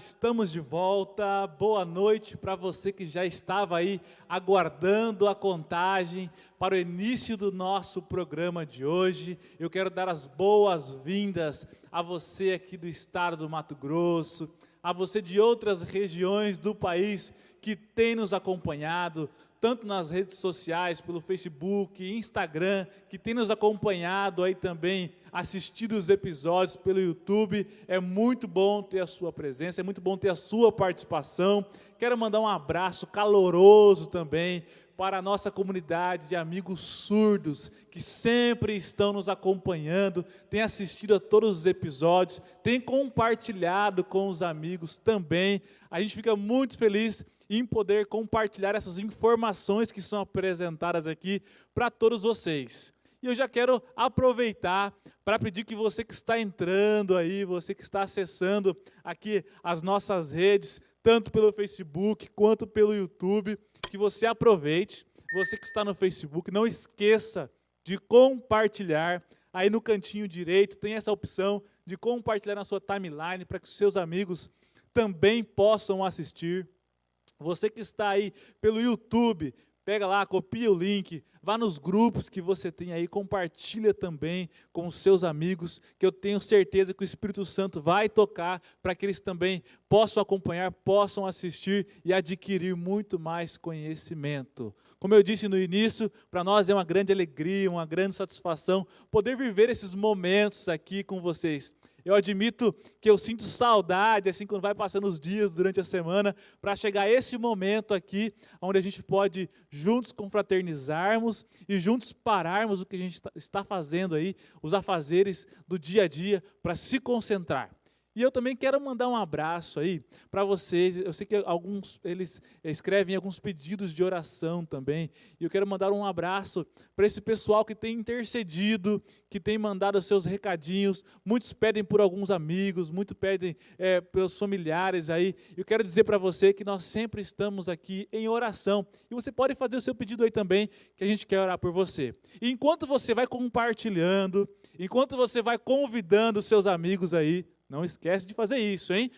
estamos de volta. Boa noite para você que já estava aí aguardando a contagem para o início do nosso programa de hoje. Eu quero dar as boas-vindas a você aqui do estado do Mato Grosso, a você de outras regiões do país que tem nos acompanhado, tanto nas redes sociais, pelo Facebook, Instagram, que tem nos acompanhado aí também, assistido os episódios pelo YouTube. É muito bom ter a sua presença, é muito bom ter a sua participação. Quero mandar um abraço caloroso também para a nossa comunidade de amigos surdos, que sempre estão nos acompanhando, têm assistido a todos os episódios, têm compartilhado com os amigos também. A gente fica muito feliz em poder compartilhar essas informações que são apresentadas aqui para todos vocês. E eu já quero aproveitar para pedir que você que está entrando aí, você que está acessando aqui as nossas redes, tanto pelo Facebook quanto pelo YouTube, que você aproveite. Você que está no Facebook, não esqueça de compartilhar. Aí no cantinho direito tem essa opção de compartilhar na sua timeline para que os seus amigos também possam assistir. Você que está aí pelo YouTube, pega lá, copia o link, vá nos grupos que você tem aí, compartilha também com os seus amigos, que eu tenho certeza que o Espírito Santo vai tocar para que eles também possam acompanhar, possam assistir e adquirir muito mais conhecimento. Como eu disse no início, para nós é uma grande alegria, uma grande satisfação poder viver esses momentos aqui com vocês. Eu admito que eu sinto saudade, assim, quando vai passando os dias durante a semana, para chegar esse momento aqui, onde a gente pode juntos confraternizarmos e juntos pararmos o que a gente está fazendo aí, os afazeres do dia a dia, para se concentrar. E eu também quero mandar um abraço aí para vocês. Eu sei que alguns, eles escrevem alguns pedidos de oração também. E eu quero mandar um abraço para esse pessoal que tem intercedido, que tem mandado os seus recadinhos. Muitos pedem por alguns amigos, muitos pedem pelos familiares aí. Eu quero dizer para você que nós sempre estamos aqui em oração. E você pode fazer o seu pedido aí também, que a gente quer orar por você. E enquanto você vai compartilhando, enquanto você vai convidando os seus amigos aí, não esquece de fazer isso, hein?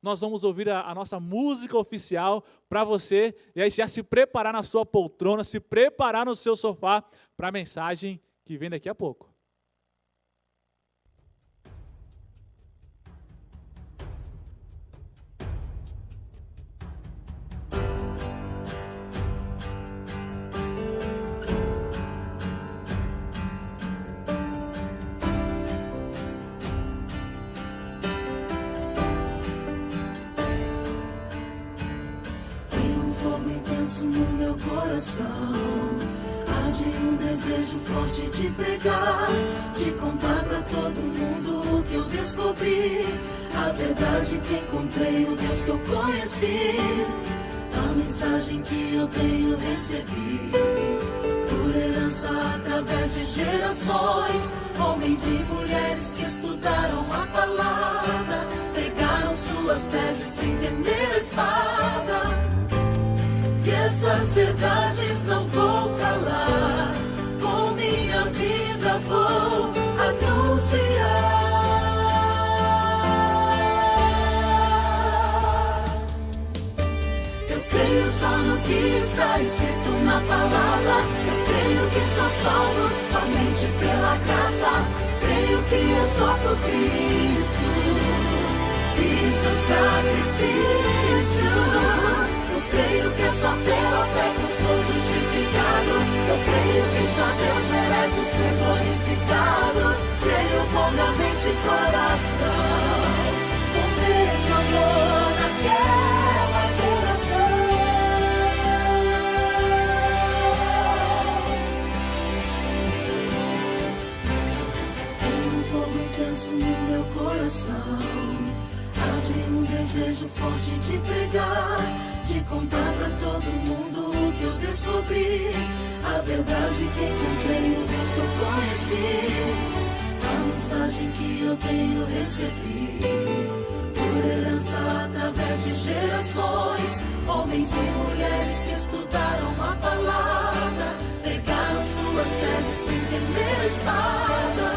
Nós vamos ouvir a nossa música oficial para você, e aí já se preparar na sua poltrona, se preparar no seu sofá para a mensagem que vem daqui a pouco. No meu coração arde um desejo forte de pregar, de contar pra todo mundo o que eu descobri, a verdade que encontrei, o Deus que eu conheci, a mensagem que eu tenho recebido, por herança através de gerações, homens e mulheres que estudaram a palavra, pregaram suas teses sem temer a espada. E essas verdades não vou calar, com minha vida vou anunciar. Eu creio só no que está escrito na palavra, eu creio que sou salvo somente pela graça, creio que é só por Cristo e seu sacrifício. Creio que é só pela fé que eu sou justificado. Eu creio que só Deus merece ser glorificado. Creio com minha mente e coração, o mesmo amor naquela geração. Tem um fogo intenso no meu coração, arde um desejo forte de pregar, de contar pra todo mundo o que eu descobri, a verdade que encontrei, o Deus que eu conheci, a mensagem que eu tenho recebido, por herança através de gerações, homens e mulheres que estudaram a palavra, pregaram suas teses sem temer a espada.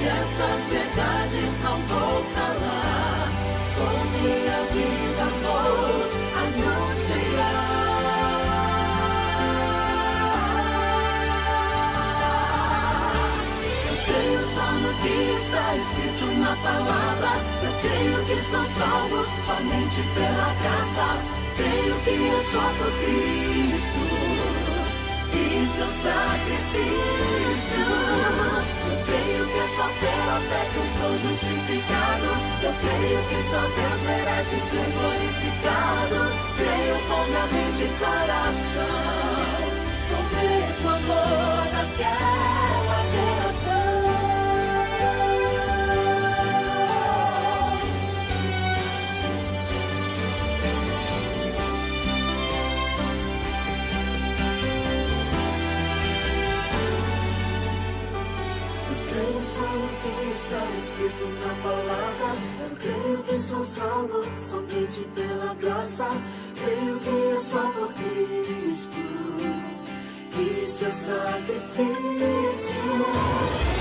E essas verdades não vou calar, com somente pela graça. Creio que é só por Cristo e seu sacrifício. Eu creio que é só pela fé que eu sou justificado. Eu creio que só Deus merece ser glorificado. Creio com minha mente e coração, com o mesmo amor daquela geração. Só no que está escrito na palavra. Eu creio que sou salvo somente pela graça. Creio que é só por Cristo e seu sacrifício.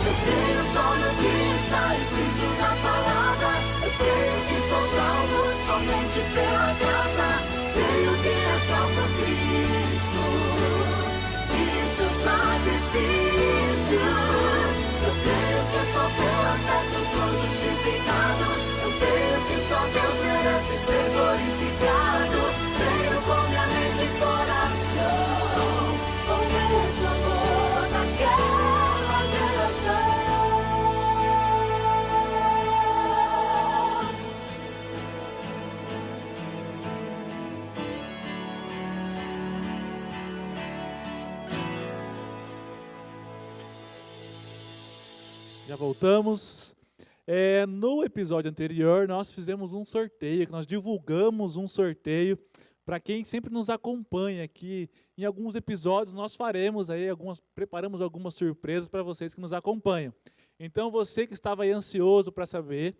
Eu creio só no que está escrito na palavra. Eu creio que sou salvo somente pela graça. Creio que é só por Cristo e seu sacrifício. Eu creio que só pela fé que eu sou justificado. Eu creio que só Deus merece ser glorificado. Creio com minha mente e coração, com o mesmo amor daquela geração. Já voltamos. No episódio anterior, nós fizemos um sorteio, nós divulgamos um sorteio para quem sempre nos acompanha aqui. Em alguns episódios nós faremos aí preparamos algumas surpresas para vocês que nos acompanham. Então você que estava aí ansioso para saber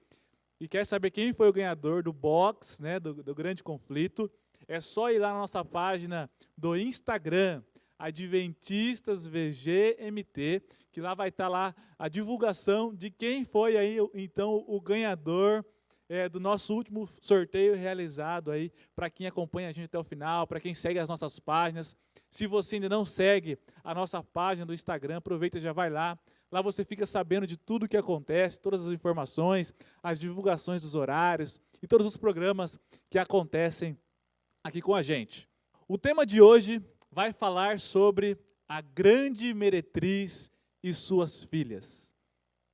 e quer saber quem foi o ganhador do box, né, do Grande Conflito, é só ir lá na nossa página do Instagram, Adventistas VGMT, que lá vai estar lá a divulgação de quem foi aí então o ganhador do nosso último sorteio realizado aí, para quem acompanha a gente até o final, para quem segue as nossas páginas. Se você ainda não segue a nossa página do Instagram, aproveita e já vai lá. Lá você fica sabendo de tudo o que acontece, todas as informações, as divulgações dos horários e todos os programas que acontecem aqui com a gente. O tema de hoje vai falar sobre a grande meretriz e suas filhas.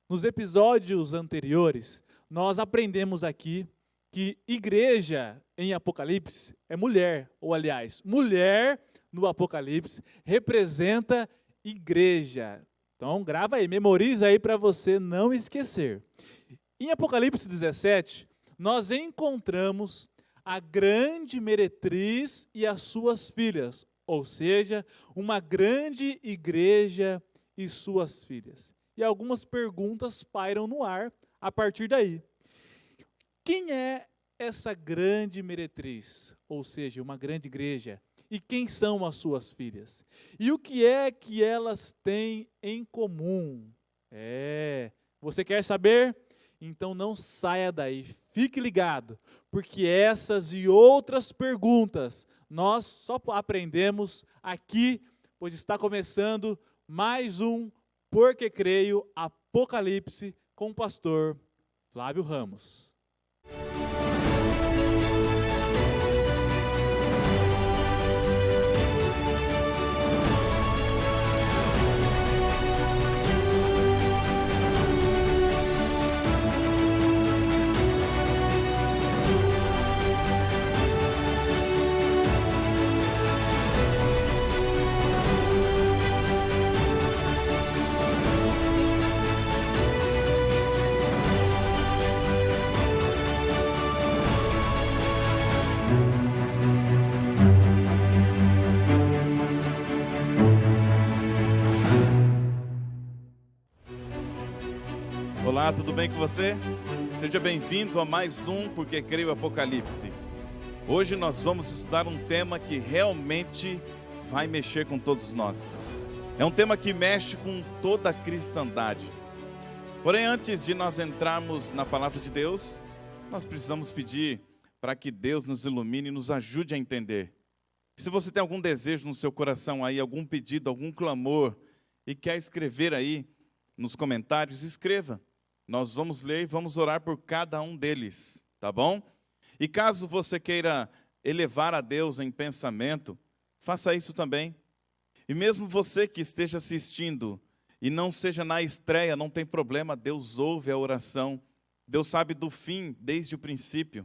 Nos episódios anteriores, nós aprendemos aqui que igreja em Apocalipse é mulher, ou aliás, mulher no Apocalipse representa igreja. Então grava aí, memoriza aí para você não esquecer. Em Apocalipse 17, nós encontramos a grande meretriz e as suas filhas, ou seja, uma grande igreja e suas filhas. E algumas perguntas pairam no ar a partir daí. Quem é essa grande meretriz, ou seja, uma grande igreja? E quem são as suas filhas? E o que é que elas têm em comum? Você quer saber? Então não saia daí, fique ligado, porque essas e outras perguntas nós só aprendemos aqui, pois está começando mais um Porque Creio Apocalipse com o pastor Flávio Ramos. Olá, tudo bem com você? Seja bem-vindo a mais um Porque Creio Apocalipse. Hoje nós vamos estudar um tema que realmente vai mexer com todos nós. É um tema que mexe com toda a cristandade. Porém, antes de nós entrarmos na palavra de Deus, nós precisamos pedir para que Deus nos ilumine e nos ajude a entender. Se você tem algum desejo no seu coração aí, algum pedido, algum clamor, e quer escrever aí nos comentários, escreva. Nós vamos ler e vamos orar por cada um deles, tá bom? E caso você queira elevar a Deus em pensamento, faça isso também. E mesmo você que esteja assistindo e não seja na estreia, não tem problema, Deus ouve a oração. Deus sabe do fim desde o princípio.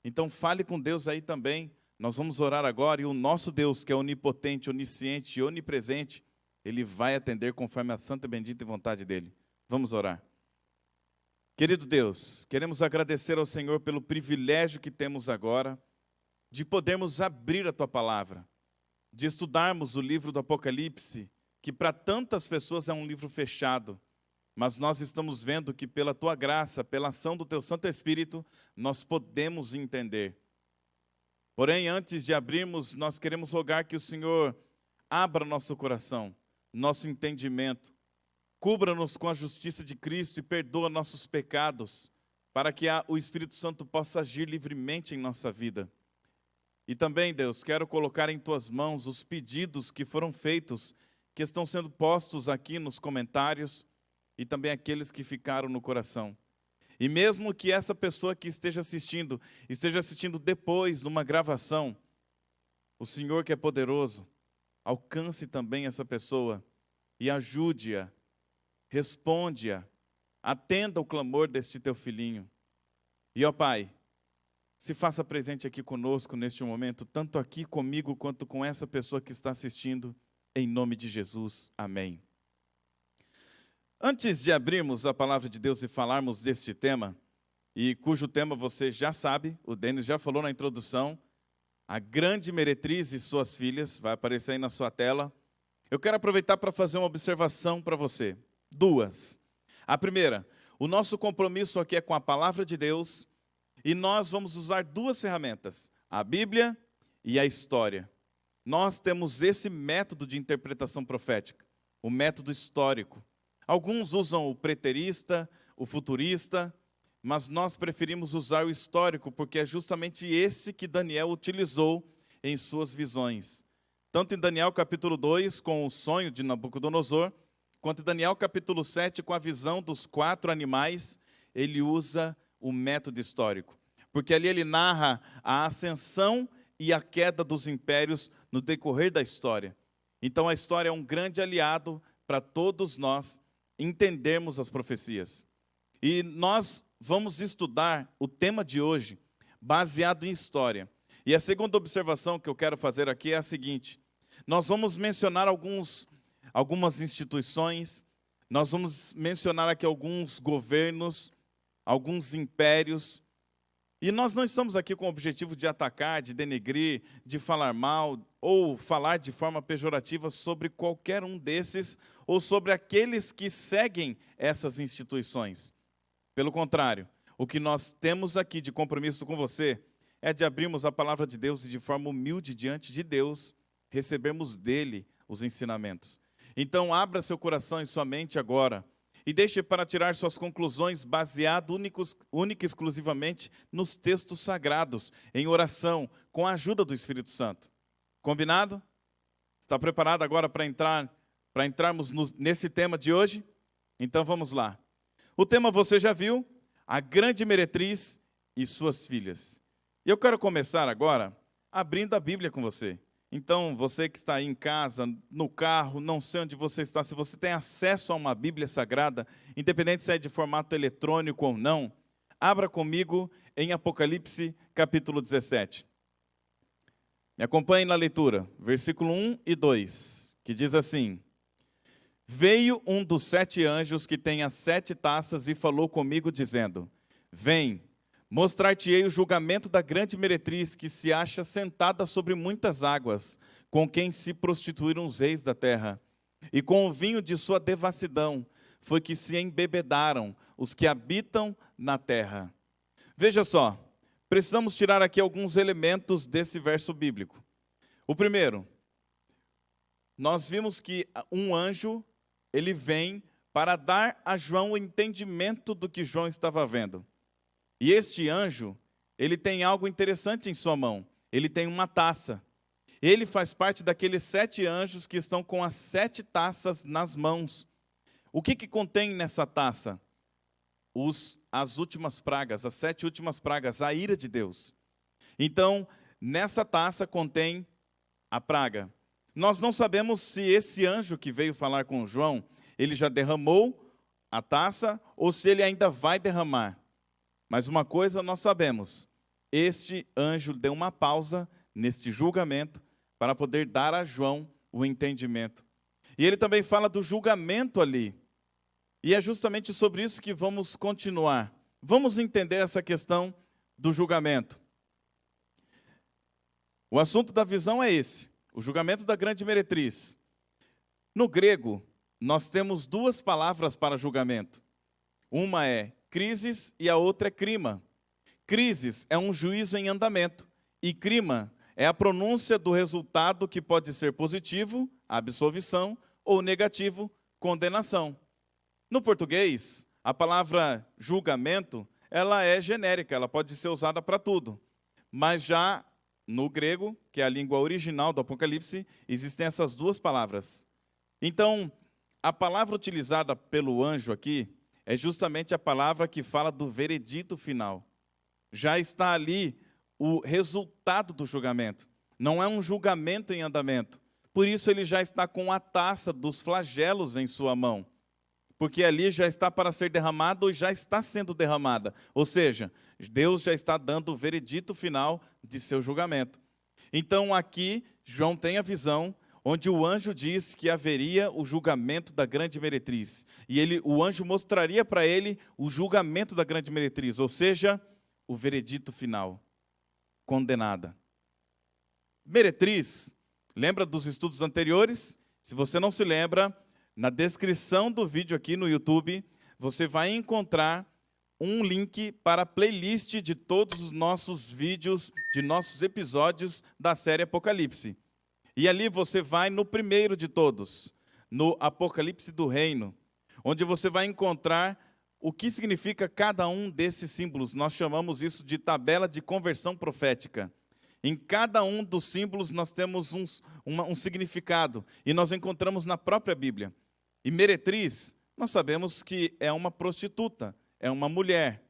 Então fale com Deus aí também. Nós vamos orar agora e o nosso Deus, que é onipotente, onisciente e onipresente, Ele vai atender conforme a santa e bendita vontade dEle. Vamos orar. Querido Deus, queremos agradecer ao Senhor pelo privilégio que temos agora de podermos abrir a Tua palavra, de estudarmos o livro do Apocalipse, que para tantas pessoas é um livro fechado, mas nós estamos vendo que pela Tua graça, pela ação do Teu Santo Espírito, nós podemos entender. Porém, antes de abrirmos, nós queremos rogar que o Senhor abra nosso coração, nosso entendimento, cubra-nos com a justiça de Cristo e perdoa nossos pecados, para que o Espírito Santo possa agir livremente em nossa vida. E também, Deus, quero colocar em Tuas mãos os pedidos que foram feitos, que estão sendo postos aqui nos comentários, e também aqueles que ficaram no coração. E mesmo que essa pessoa que esteja assistindo depois, numa gravação, o Senhor que é poderoso, alcance também essa pessoa e ajude-a, responde-a, atenda o clamor deste Teu filhinho. E, ó Pai, se faça presente aqui conosco neste momento, tanto aqui comigo quanto com essa pessoa que está assistindo, em nome de Jesus. Amém. Antes de abrirmos a palavra de Deus e falarmos deste tema, e cujo tema você já sabe, o Denis já falou na introdução, a grande meretriz e suas filhas, vai aparecer aí na sua tela. Eu quero aproveitar para fazer uma observação para você. Duas. A primeira, o nosso compromisso aqui é com a palavra de Deus, e nós vamos usar duas ferramentas, a Bíblia e a história. Nós temos esse método de interpretação profética, o método histórico. Alguns usam o preterista, o futurista, mas nós preferimos usar o histórico, porque é justamente esse que Daniel utilizou em suas visões. Tanto em Daniel capítulo 2, com o sonho de Nabucodonosor, quanto em Daniel capítulo 7, com a visão dos 4 animais, ele usa o método histórico. Porque ali ele narra a ascensão e a queda dos impérios no decorrer da história. Então a história é um grande aliado para todos nós entendermos as profecias. E nós vamos estudar o tema de hoje, baseado em história. E a segunda observação que eu quero fazer aqui é a seguinte: nós vamos mencionar algumas instituições, nós vamos mencionar aqui alguns governos, alguns impérios, e nós não estamos aqui com o objetivo de atacar, de denegrir, de falar mal, ou falar de forma pejorativa sobre qualquer um desses, ou sobre aqueles que seguem essas instituições. Pelo contrário, o que nós temos aqui de compromisso com você é de abrirmos a palavra de Deus e de forma humilde diante de Deus, recebermos dele os ensinamentos. Então abra seu coração e sua mente agora, e deixe para tirar suas conclusões baseado única e exclusivamente nos textos sagrados, em oração, com a ajuda do Espírito Santo. Combinado? Está preparado agora para entrarmos nesse tema de hoje? Então vamos lá. O tema você já viu, a grande meretriz e suas filhas. E eu quero começar agora abrindo a Bíblia com você. Então, você que está aí em casa, no carro, não sei onde você está, se você tem acesso a uma Bíblia Sagrada, independente se é de formato eletrônico ou não, abra comigo em Apocalipse capítulo 17. Me acompanhe na leitura, versículo 1 e 2, que diz assim: Veio um dos 7 anjos que tem as 7 taças e falou comigo, dizendo: Vem, mostrar-te-ei o julgamento da grande meretriz que se acha sentada sobre muitas águas, com quem se prostituíram os reis da terra. E com o vinho de sua devassidão foi que se embebedaram os que habitam na terra. Veja só, precisamos tirar aqui alguns elementos desse verso bíblico. O primeiro, nós vimos que um anjo, ele vem para dar a João o entendimento do que João estava vendo. E este anjo, ele tem algo interessante em sua mão. Ele tem uma taça. Ele faz parte daqueles 7 anjos que estão com as 7 taças nas mãos. O que contém nessa taça? As últimas pragas, as 7 últimas pragas, a ira de Deus. Então, nessa taça contém a praga. Nós não sabemos se esse anjo que veio falar com João, ele já derramou a taça ou se ele ainda vai derramar. Mas uma coisa nós sabemos, este anjo deu uma pausa neste julgamento para poder dar a João o entendimento. E ele também fala do julgamento ali. E é justamente sobre isso que vamos continuar. Vamos entender essa questão do julgamento. O assunto da visão é esse, o julgamento da grande meretriz. No grego, nós temos duas palavras para julgamento. Uma é crisis e a outra é crima. Crisis é um juízo em andamento e crima é a pronúncia do resultado que pode ser positivo, absolvição, ou negativo, condenação. No português, a palavra julgamento, ela é genérica, ela pode ser usada para tudo. Mas já no grego, que é a língua original do Apocalipse, existem essas duas palavras. Então, a palavra utilizada pelo anjo aqui é justamente a palavra que fala do veredito final. Já está ali o resultado do julgamento. Não é um julgamento em andamento. Por isso ele já está com a taça dos flagelos em sua mão. Porque ali já está para ser derramado ou já está sendo derramada. Ou seja, Deus já está dando o veredito final de seu julgamento. Então aqui, João tem a visão onde o anjo diz que haveria o julgamento da grande meretriz. E o anjo mostraria para ele o julgamento da grande meretriz, ou seja, o veredito final. Condenada. Meretriz, lembra dos estudos anteriores? Se você não se lembra, na descrição do vídeo aqui no YouTube, você vai encontrar um link para a playlist de todos os nossos vídeos, de nossos episódios da série Apocalipse. E ali você vai no primeiro de todos, no Apocalipse do Reino, onde você vai encontrar o que significa cada um desses símbolos. Nós chamamos isso de tabela de conversão profética. Em cada um dos símbolos nós temos um significado, e nós encontramos na própria Bíblia. E meretriz, nós sabemos que é uma prostituta, é uma mulher.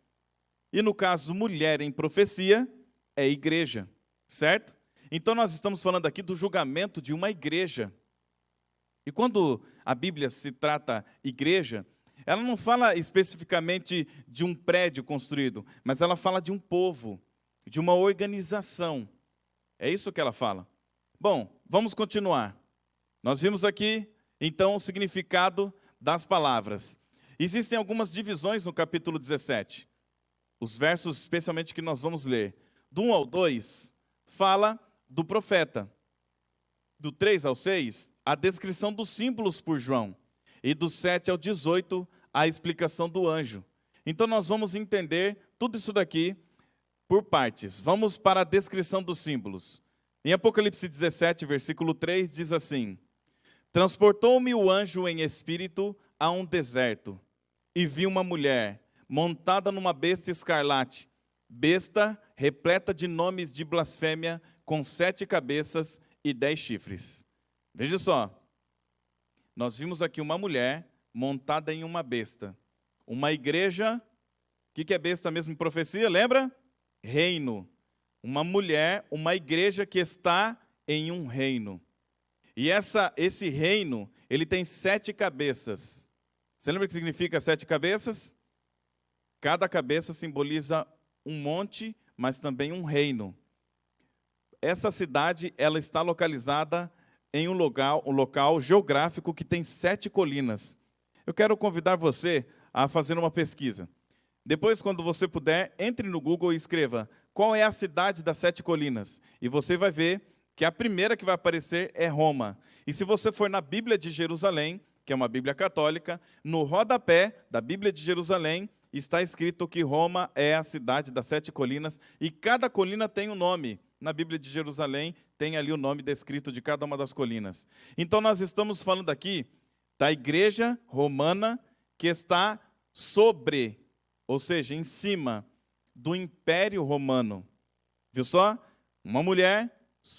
E no caso, mulher em profecia, é igreja, certo? Então nós estamos falando aqui do julgamento de uma igreja. E quando a Bíblia se trata igreja, ela não fala especificamente de um prédio construído, mas ela fala de um povo, de uma organização. É isso que ela fala. Bom, vamos continuar. Nós vimos aqui, então, o significado das palavras. Existem algumas divisões no capítulo 17. Os versos, especialmente, que nós vamos ler. Do 1 ao 2, fala do profeta. Do 3 ao 6, a descrição dos símbolos por João. E do 7 ao 18, a explicação do anjo. Então nós vamos entender tudo isso daqui por partes. Vamos para a descrição dos símbolos. Em Apocalipse 17, versículo 3, diz assim: transportou-me o anjo em espírito a um deserto, e vi uma mulher montada numa besta escarlate, besta repleta de nomes de blasfêmia, com 7 cabeças e 10 chifres. Veja só, nós vimos aqui uma mulher montada em uma besta. Uma igreja, o que é besta mesmo em profecia, lembra? Reino. Uma mulher, uma igreja que está em um reino. E esse reino, ele tem 7 cabeças. Você lembra o que significa 7 cabeças? Cada cabeça simboliza um monte, mas também um reino. Essa cidade, ela está localizada em um local geográfico que tem 7 colinas. Eu quero convidar você a fazer uma pesquisa. Depois, quando você puder, entre no Google e escreva qual é a cidade das 7 colinas. E você vai ver que a primeira que vai aparecer é Roma. E se você for na Bíblia de Jerusalém, que é uma Bíblia católica, no rodapé da Bíblia de Jerusalém está escrito que Roma é a cidade das 7 colinas, e cada colina tem um nome. Na Bíblia de Jerusalém tem ali o nome descrito de cada uma das colinas. Então nós estamos falando aqui da igreja romana que está sobre, ou seja, em cima do Império Romano. Viu só? Uma mulher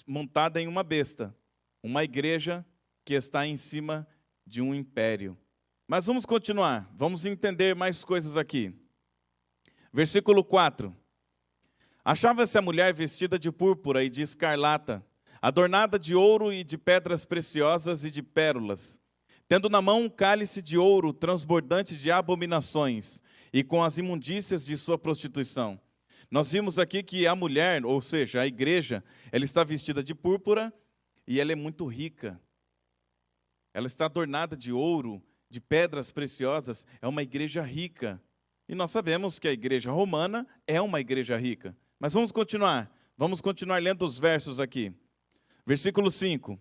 montada em uma besta. Uma igreja que está em cima de um império. Mas vamos continuar. Vamos entender mais coisas aqui. Versículo 4. Achava-se a mulher vestida de púrpura e de escarlata, adornada de ouro e de pedras preciosas e de pérolas, tendo na mão um cálice de ouro transbordante de abominações e com as imundícias de sua prostituição. Nós vimos aqui que a mulher, ou seja, a igreja, ela está vestida de púrpura e ela é muito rica. Ela está adornada de ouro, de pedras preciosas, é uma igreja rica. E nós sabemos que a igreja romana é uma igreja rica. Mas vamos continuar lendo os versos aqui. Versículo 5.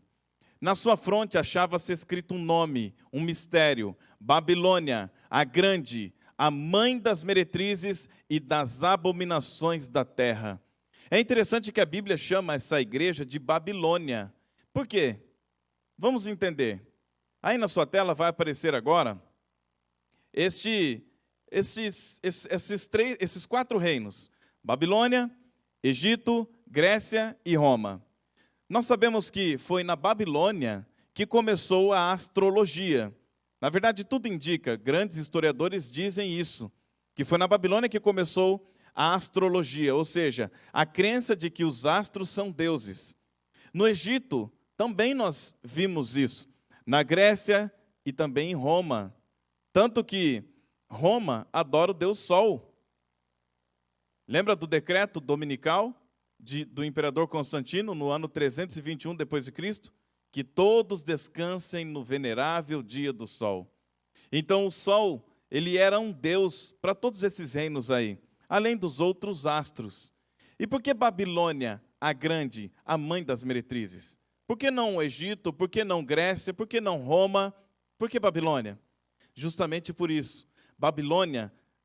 Na sua fronte achava-se escrito um nome, um mistério: Babilônia, a grande, a mãe das meretrizes e das abominações da terra. É interessante que a Bíblia chama essa igreja de Babilônia. Por quê? Vamos entender. Aí na sua tela vai aparecer agora esses 4 reinos: Babilônia, Egito, Grécia e Roma. Nós sabemos que foi na Babilônia que começou a astrologia. Na verdade, tudo indica, grandes historiadores dizem isso, que foi na Babilônia que começou a astrologia, ou seja, a crença de que os astros são deuses. No Egito, também nós vimos isso, na Grécia e também em Roma. Tanto que Roma adora o deus Sol. Lembra do decreto dominical do imperador Constantino, no ano 321 d.C., que todos descansem no venerável dia do Sol. Então o Sol, ele era um deus para todos esses reinos aí, além dos outros astros. E por que Babilônia, a grande, a mãe das meretrizes? Por que não o Egito? Por que não Grécia? Por que não Roma? Por que Babilônia? Justamente por isso.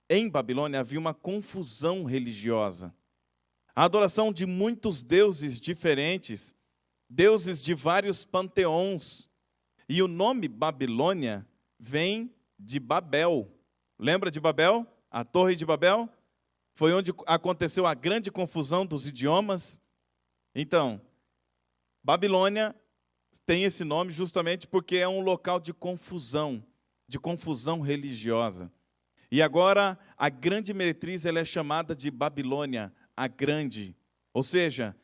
Em Babilônia havia uma confusão religiosa. A adoração de muitos deuses diferentes, deuses de vários panteões. E o nome Babilônia vem de Babel. Lembra de Babel? A Torre de Babel? Foi onde aconteceu a grande confusão dos idiomas. Então, Babilônia tem esse nome justamente porque é um local de confusão religiosa. E agora, a grande meretriz ela é chamada de Babilônia, a grande. Ou seja,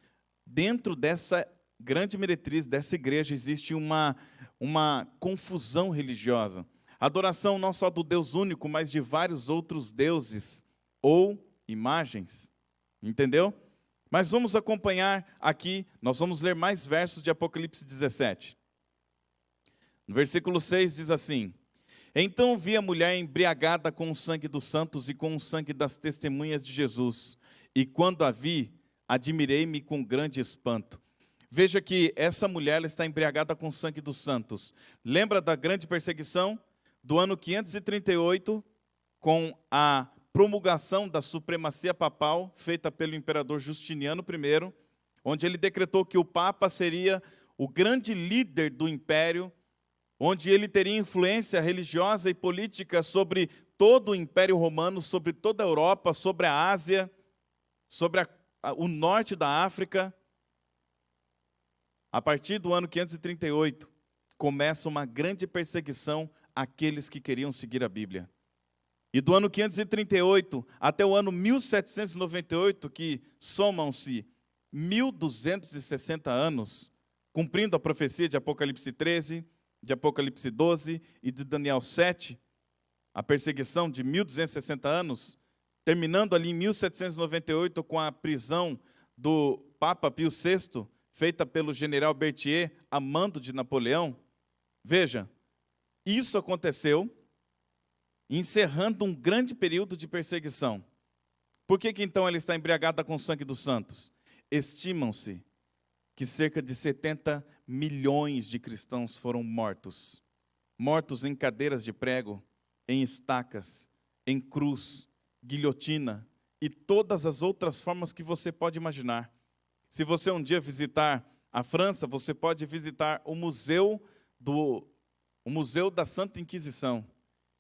dentro dessa grande meretriz, dessa igreja, existe uma confusão religiosa. Adoração não só do Deus único, mas de vários outros deuses ou imagens. Entendeu? Mas vamos acompanhar aqui, nós vamos ler mais versos de Apocalipse 17. No versículo 6 diz assim: Então vi a mulher embriagada com o sangue dos santos e com o sangue das testemunhas de Jesus. E quando a vi, admirei-me com grande espanto. Veja que essa mulher ela está embriagada com o sangue dos santos. Lembra da grande perseguição do ano 538, com a promulgação da supremacia papal, feita pelo imperador Justiniano I, onde ele decretou que o Papa seria o grande líder do império, onde ele teria influência religiosa e política sobre todo o Império Romano, sobre toda a Europa, sobre a Ásia, sobre o norte da África. A partir do ano 538, começa uma grande perseguição àqueles que queriam seguir a Bíblia. E do ano 538 até o ano 1798, que somam-se 1260 anos, cumprindo a profecia de Apocalipse 13, de Apocalipse 12 e de Daniel 7, a perseguição de 1260 anos, terminando ali em 1798 com a prisão do Papa Pio VI, feita pelo general Berthier, a mando de Napoleão. Veja, isso aconteceu encerrando um grande período de perseguição. Por que então ela está embriagada com o sangue dos santos? Estimam-se que cerca de 70 milhões de cristãos foram mortos. Mortos em cadeiras de prego, em estacas, em cruz, guilhotina e todas as outras formas que você pode imaginar. Se você um dia visitar a França, você pode visitar o museu da Santa Inquisição.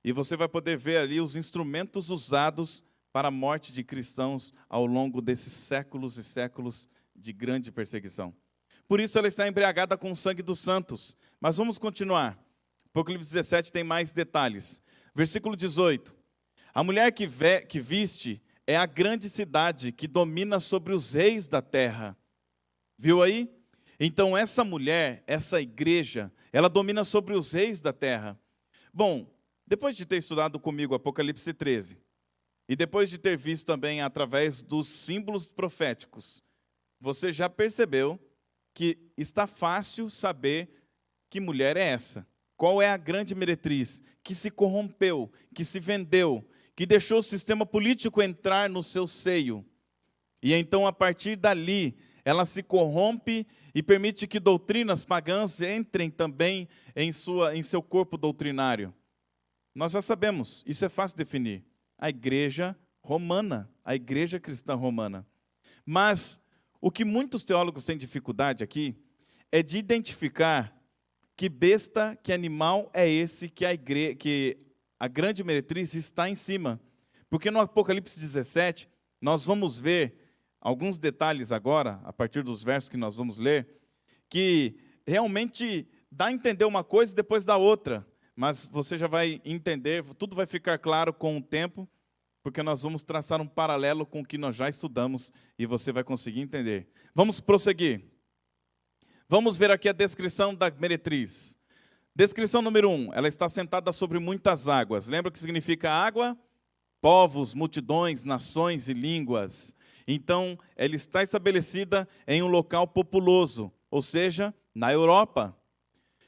E você vai poder ver ali os instrumentos usados para a morte de cristãos ao longo desses séculos e séculos de grande perseguição. Por isso ela está embriagada com o sangue dos santos. Mas vamos continuar. Apocalipse 17 tem mais detalhes. Versículo 18. A mulher que viste é a grande cidade que domina sobre os reis da terra. Viu aí? Então essa mulher, essa igreja, ela domina sobre os reis da terra. Bom, depois de ter estudado comigo Apocalipse 13, e depois de ter visto também através dos símbolos proféticos, você já percebeu que está fácil saber que mulher é essa. Qual é a grande meretriz que se corrompeu, que se vendeu, que deixou o sistema político entrar no seu seio. E então, a partir dali, ela se corrompe e permite que doutrinas pagãs entrem também em seu corpo doutrinário. Nós já sabemos, isso é fácil definir. A igreja romana, a igreja cristã romana. Mas o que muitos teólogos têm dificuldade aqui é de identificar que besta, que animal é esse que a grande meretriz está em cima. Porque no Apocalipse 17, nós vamos ver alguns detalhes agora, a partir dos versos que nós vamos ler, que realmente dá a entender uma coisa e depois da outra. Mas você já vai entender, tudo vai ficar claro com o tempo, porque nós vamos traçar um paralelo com o que nós já estudamos e você vai conseguir entender. Vamos prosseguir. Vamos ver aqui a descrição da meretriz. Descrição número 1, ela está sentada sobre muitas águas. Lembra o que significa água? Povos, multidões, nações e línguas. Então, ela está estabelecida em um local populoso, ou seja, na Europa.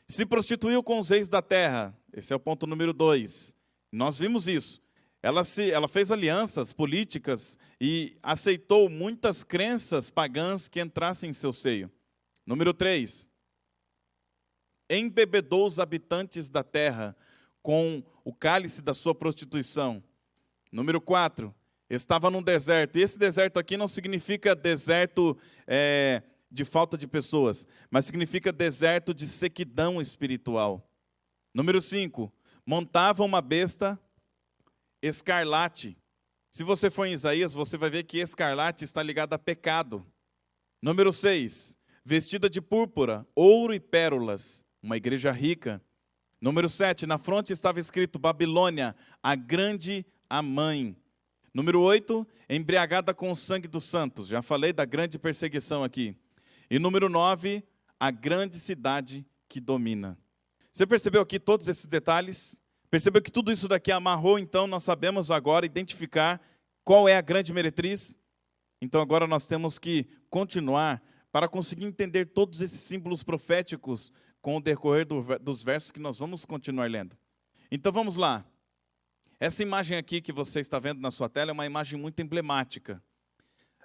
Se prostituiu com os reis da terra. Esse é o ponto número 2. Nós vimos isso. Ela fez alianças políticas e aceitou muitas crenças pagãs que entrassem em seu seio. Número 3. Embebedou os habitantes da terra com o cálice da sua prostituição. Número 4. Estava num deserto. E esse deserto aqui não significa deserto de falta de pessoas, mas significa deserto de sequidão espiritual. Número 5. Montava uma besta escarlate. Se você for em Isaías, você vai ver que escarlate está ligado a pecado. Número 6. Vestida de púrpura, ouro e pérolas. Uma igreja rica. Número 7. Na fronte estava escrito Babilônia, a grande, a mãe. Número 8. Embriagada com o sangue dos santos. Já falei da grande perseguição aqui. E número 9. A grande cidade que domina. Você percebeu aqui todos esses detalhes? Percebeu que tudo isso daqui amarrou, então nós sabemos agora identificar qual é a grande meretriz? Então agora nós temos que continuar para conseguir entender todos esses símbolos proféticos com o decorrer dos versos que nós vamos continuar lendo. Então vamos lá. Essa imagem aqui que você está vendo na sua tela é uma imagem muito emblemática.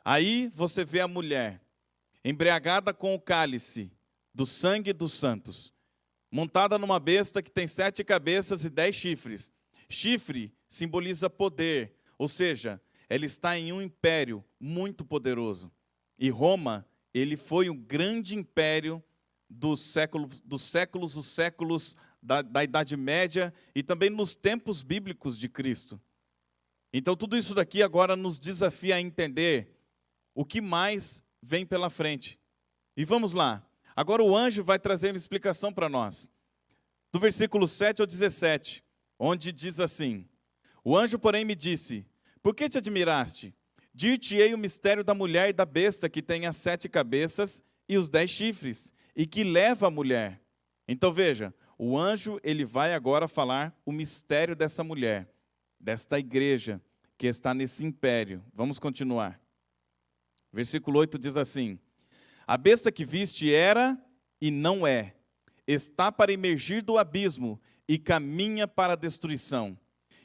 Aí você vê a mulher embriagada com o cálice do sangue dos santos, montada numa besta que tem 7 cabeças e 10 chifres. Chifre simboliza poder, ou seja, ela está em um império muito poderoso. E Roma, ele foi um grande império dos séculos da Idade Média e também nos tempos bíblicos de Cristo. Então tudo isso daqui agora nos desafia a entender o que mais vem pela frente. E vamos lá. Agora o anjo vai trazer uma explicação para nós. Do versículo 7 ao 17, onde diz assim: O anjo, porém, me disse: Por que te admiraste? Dir-te-ei o mistério da mulher e da besta que tem as 7 cabeças e os 10 chifres, e que leva a mulher. Então veja, o anjo ele vai agora falar o mistério dessa mulher, desta igreja que está nesse império. Vamos continuar. Versículo 8 diz assim: A besta que viste era e não é, está para emergir do abismo e caminha para a destruição.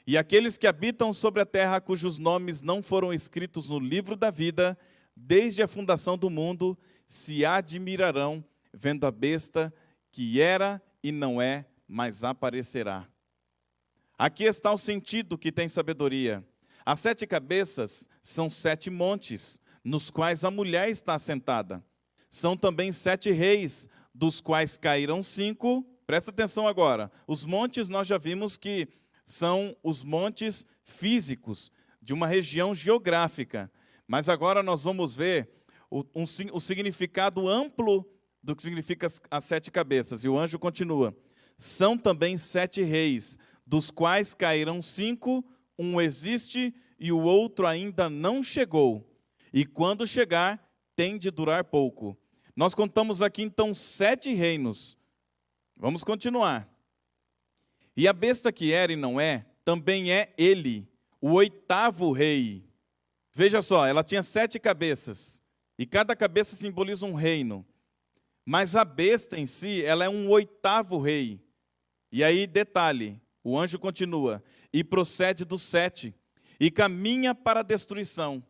E aqueles que habitam sobre a terra, cujos nomes não foram escritos no livro da vida, desde a fundação do mundo, se admirarão, vendo a besta que era e não é, mas aparecerá. Aqui está o sentido que tem sabedoria. As 7 cabeças são 7 montes, nos quais a mulher está assentada. São também 7 reis, dos quais caíram 5. Presta atenção agora. Os montes nós já vimos que são os montes físicos de uma região geográfica. Mas agora nós vamos ver o significado amplo do que significa as 7 cabeças. E o anjo continua. São também 7 reis, dos quais caíram 5, um existe e o outro ainda não chegou. E quando chegar, tem de durar pouco. Nós contamos aqui então 7 reinos. Vamos continuar. E a besta que era e não é, também é ele, o 8º rei. Veja só, ela tinha 7 cabeças, e cada cabeça simboliza um reino. Mas a besta em si, ela é um 8º rei. E aí, detalhe, o anjo continua, e procede dos 7, e caminha para a destruição.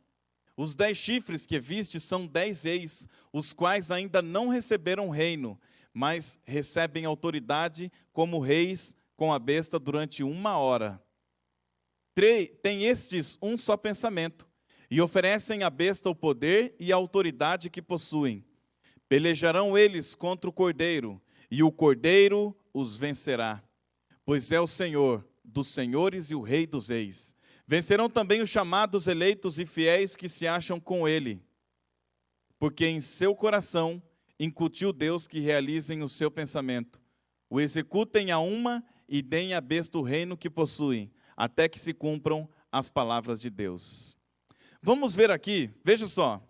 Os 10 chifres que viste são 10 reis, os quais ainda não receberam reino, mas recebem autoridade como reis com a besta durante 1 hora. Tem estes um só pensamento, e oferecem à besta o poder e a autoridade que possuem. Pelejarão eles contra o cordeiro, e o cordeiro os vencerá, pois é o Senhor dos senhores e o Rei dos reis. Vencerão também os chamados eleitos e fiéis que se acham com ele, porque em seu coração incutiu Deus que realizem o seu pensamento. O executem a uma e deem à besta o reino que possuem, até que se cumpram as palavras de Deus. Vamos ver aqui, veja só,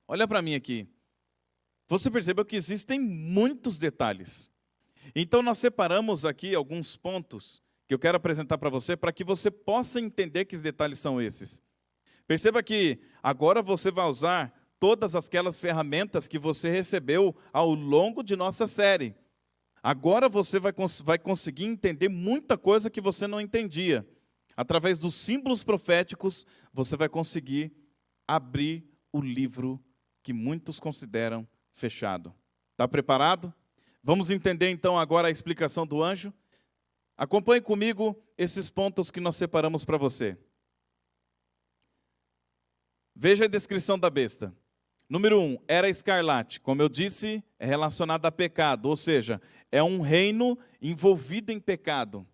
olha para mim aqui. Você percebeu que existem muitos detalhes. Então nós separamos aqui alguns pontos que eu quero apresentar para que você possa entender que detalhes são esses. Perceba que agora você vai usar todas aquelas ferramentas que você recebeu ao longo de nossa série. Agora você vai conseguir entender muita coisa que você não entendia. Através dos símbolos proféticos, você vai conseguir abrir o livro que muitos consideram fechado. Está preparado? Vamos entender então agora a explicação do anjo? Acompanhe comigo esses pontos que nós separamos para você. Veja a descrição da besta. Número 1, era escarlate. Como eu disse, é relacionado a pecado, ou seja, é um reino envolvido em pecado.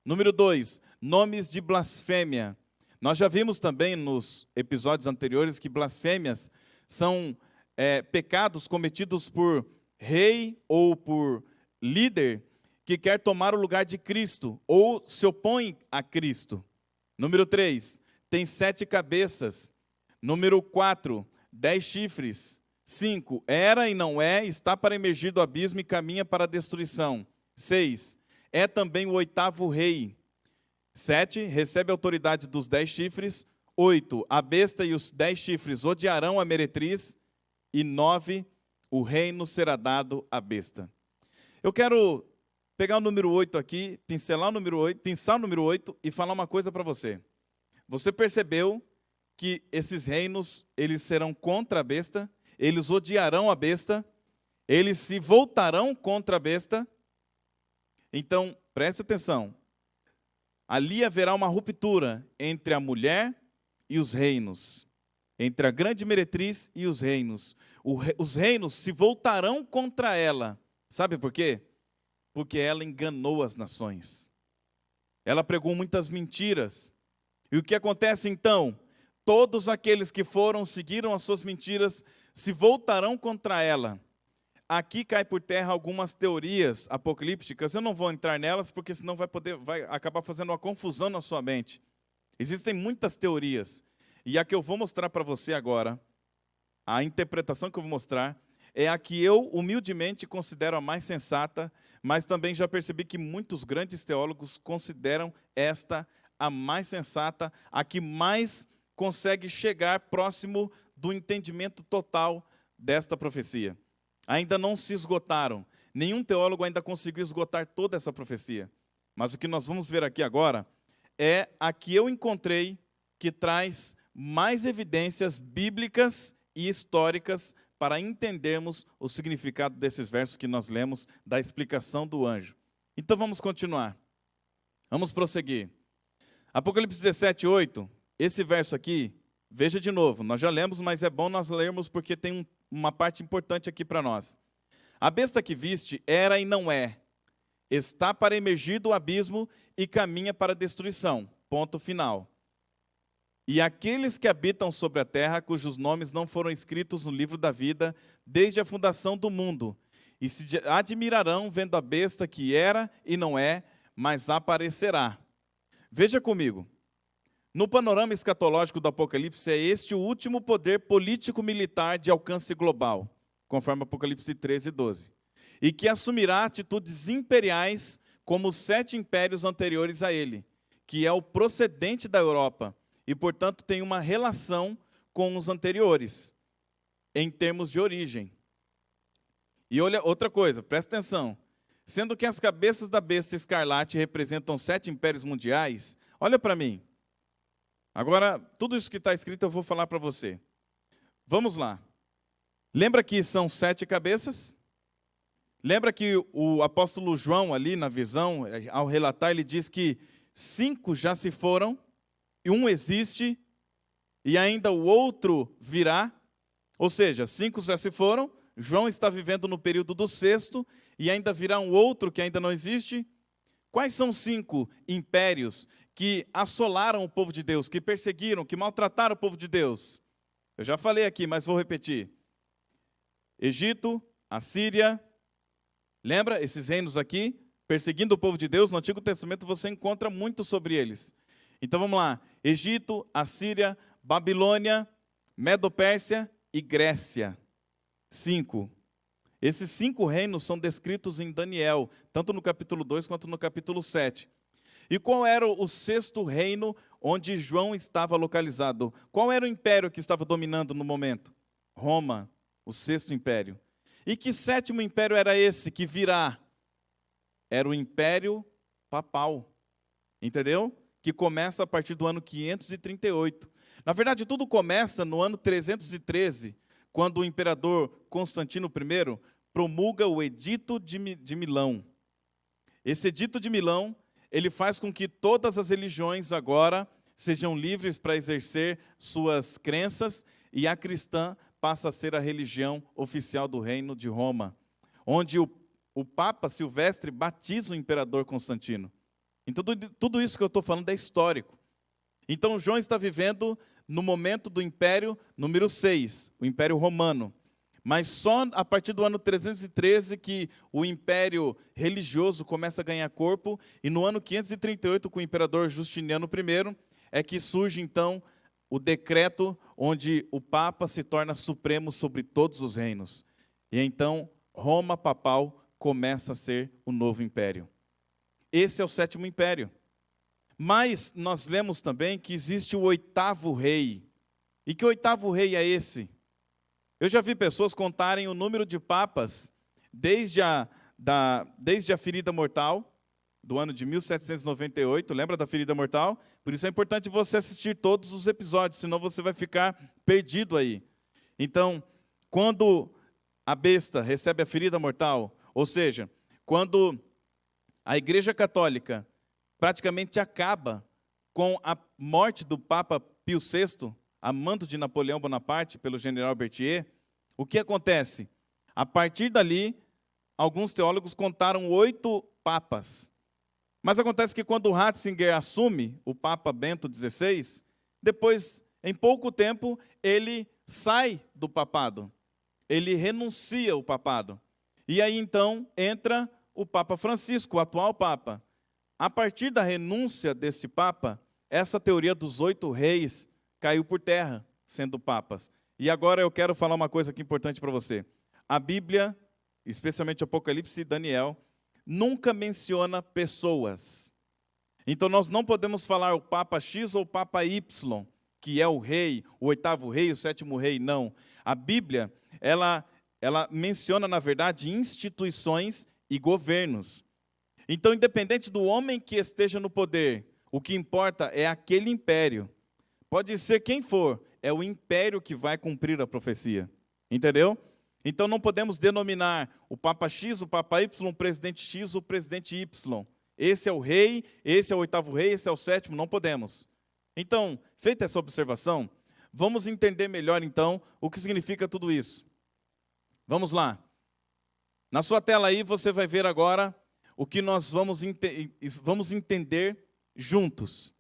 Número 2, nomes de blasfêmia. Nós já vimos também nos episódios anteriores que blasfêmias são pecados cometidos por rei ou por líder que quer tomar o lugar de Cristo ou se opõe a Cristo. Número 3, tem 7 cabeças. Número 4, 10 chifres. 5, era e não é, está para emergir do abismo e caminha para a destruição. 6, é também o 8º rei. 7, recebe a autoridade dos 10 chifres. 8, a besta e os 10 chifres odiarão a meretriz. E 9, o reino será dado à besta. Eu quero pegar o número 8 aqui, pinçar o número 8 e falar uma coisa para você. Você percebeu que esses reinos, eles serão contra a besta, eles odiarão a besta, eles se voltarão contra a besta. Então, preste atenção. Ali haverá uma ruptura entre a mulher e os reinos, entre a grande meretriz e os reinos. Os reinos se voltarão contra ela. Sabe por quê? Porque ela enganou as nações. Ela pregou muitas mentiras. E o que acontece então? Todos aqueles que seguiram as suas mentiras, se voltarão contra ela. Aqui cai por terra algumas teorias apocalípticas. Eu não vou entrar nelas, porque senão vai acabar fazendo uma confusão na sua mente. Existem muitas teorias. E a que eu vou mostrar para você agora, a interpretação que eu vou mostrar, é a que eu humildemente considero a mais sensata, mas também já percebi que muitos grandes teólogos consideram esta a mais sensata, a que mais consegue chegar próximo do entendimento total desta profecia. Ainda não se esgotaram. Nenhum teólogo ainda conseguiu esgotar toda essa profecia. Mas o que nós vamos ver aqui agora é a que eu encontrei que traz mais evidências bíblicas e históricas para entendermos o significado desses versos que nós lemos, da explicação do anjo. Então vamos continuar. Vamos prosseguir. Apocalipse 17, 8, esse verso aqui, veja de novo, nós já lemos, mas é bom nós lermos porque tem uma parte importante aqui para nós. A besta que viste era e não é, está para emergir do abismo e caminha para a destruição. Ponto final. E aqueles que habitam sobre a terra, cujos nomes não foram escritos no livro da vida, desde a fundação do mundo, e se admirarão vendo a besta que era e não é, mas aparecerá. Veja comigo. No panorama escatológico do Apocalipse, é este o último poder político-militar de alcance global, conforme Apocalipse 13 e 12, e que assumirá atitudes imperiais como os 7 impérios anteriores a ele, que é o procedente da Europa, e, portanto, tem uma relação com os anteriores, em termos de origem. E olha, outra coisa, presta atenção. Sendo que as cabeças da besta escarlate representam 7 impérios mundiais, olha para mim. Agora, tudo isso que está escrito eu vou falar para você. Vamos lá. Lembra que são 7 cabeças? Lembra que o apóstolo João ali na visão, ao relatar, ele diz que 5 já se foram, e 1 existe, e ainda o outro virá. Ou seja, 5 já se foram, João está vivendo no período do 6º, e ainda virá um outro que ainda não existe. Quais são os 5 impérios que assolaram o povo de Deus, que perseguiram, que maltrataram o povo de Deus? Eu já falei aqui, mas vou repetir. Egito, Assíria, lembra esses reinos aqui, perseguindo o povo de Deus? No Antigo Testamento você encontra muito sobre eles. Então vamos lá, Egito, Assíria, Babilônia, Medo-Pérsia e Grécia. 5. Esses 5 reinos são descritos em Daniel, tanto no capítulo 2 quanto no capítulo 7. E qual era o 6º reino onde João estava localizado? Qual era o império que estava dominando no momento? Roma, o 6º império. E que 7º império era esse que virá? Era o Império Papal. Entendeu? Que começa a partir do ano 538. Na verdade, tudo começa no ano 313, quando o imperador Constantino I promulga o Edito de Milão. Esse Edito de Milão, ele faz com que todas as religiões agora sejam livres para exercer suas crenças, e a cristã passa a ser a religião oficial do Reino de Roma, onde o Papa Silvestre batiza o imperador Constantino. Então, tudo isso que eu estou falando é histórico. Então, João está vivendo no momento do Império número 6, o Império Romano. Mas só a partir do ano 313 que o Império religioso começa a ganhar corpo, e no ano 538, com o Imperador Justiniano I, é que surge, então, o decreto onde o Papa se torna supremo sobre todos os reinos. E então, Roma papal começa a ser o novo império. Esse é o 7º império. Mas nós lemos também que existe o 8º rei. E que 8º rei é esse? Eu já vi pessoas contarem o número de papas desde a ferida mortal, do ano de 1798, lembra da ferida mortal? Por isso é importante você assistir todos os episódios, senão você vai ficar perdido aí. Então, quando a besta recebe a ferida mortal, ou seja, quando a Igreja Católica praticamente acaba com a morte do Papa Pio VI, a mando de Napoleão Bonaparte, pelo general Berthier, o que acontece? A partir dali, alguns teólogos contaram 8 papas. Mas acontece que quando Ratzinger assume o Papa Bento XVI, depois, em pouco tempo, ele sai do papado. Ele renuncia ao papado. E aí, então, entra o Papa Francisco, o atual Papa. A partir da renúncia desse Papa, essa teoria dos 8 reis caiu por terra, sendo papas. E agora eu quero falar uma coisa aqui importante para você. A Bíblia, especialmente Apocalipse e Daniel, nunca menciona pessoas. Então nós não podemos falar o Papa X ou o Papa Y, que é o rei, o 8º rei, o 7º rei, não. A Bíblia, ela menciona, na verdade, instituições e governos. Então, independente do homem que esteja no poder, o que importa é aquele império. Pode ser quem for, é o império que vai cumprir a profecia. Entendeu? Então não podemos denominar o Papa X, o Papa Y, o presidente X, o presidente Y. Esse é o rei, esse é o 8º rei, esse é o 7º, não podemos. Então, feita essa observação, vamos entender melhor então o que significa tudo isso. Vamos lá. Na sua tela aí você vai ver agora o que nós vamos entender juntos.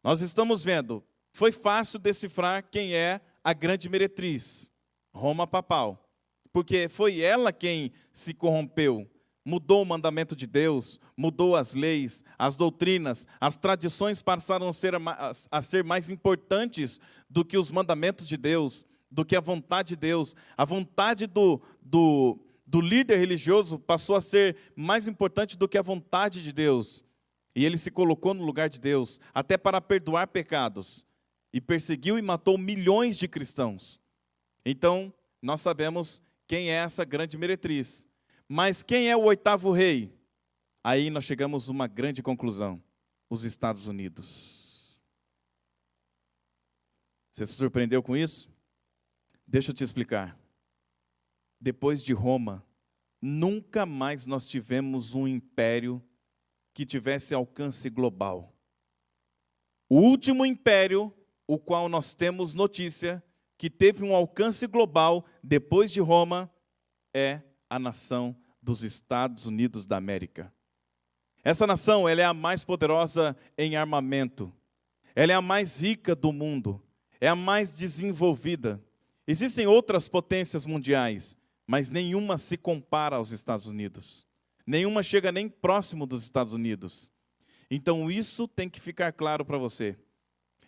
Nós estamos vendo, foi fácil decifrar quem é a grande meretriz, Roma papal. Porque foi ela quem se corrompeu. mudou o mandamento de Deus, mudou as leis, as doutrinas, as tradições passaram a ser mais importantes do que os mandamentos de Deus, do que a vontade de Deus. A vontade do líder religioso passou a ser mais importante do que a vontade de Deus. E ele se colocou no lugar de Deus, até para perdoar pecados. E perseguiu e matou milhões de cristãos. Então, nós sabemos quem é essa grande meretriz. Mas quem é o oitavo rei? Aí nós chegamos a uma grande conclusão: os Estados Unidos. Você se surpreendeu com isso? Deixa eu te explicar. Depois de Roma, nunca mais nós tivemos um império que tivesse alcance global. O último império, o qual nós temos notícia, que teve um alcance global depois de Roma, é a nação dos Estados Unidos da América. Essa nação, ela é a mais poderosa em armamento. Ela é a mais rica do mundo. É a mais desenvolvida. Existem outras potências mundiais, mas nenhuma se compara aos Estados Unidos. Nenhuma chega nem próximo dos Estados Unidos. Então isso tem que ficar claro para você.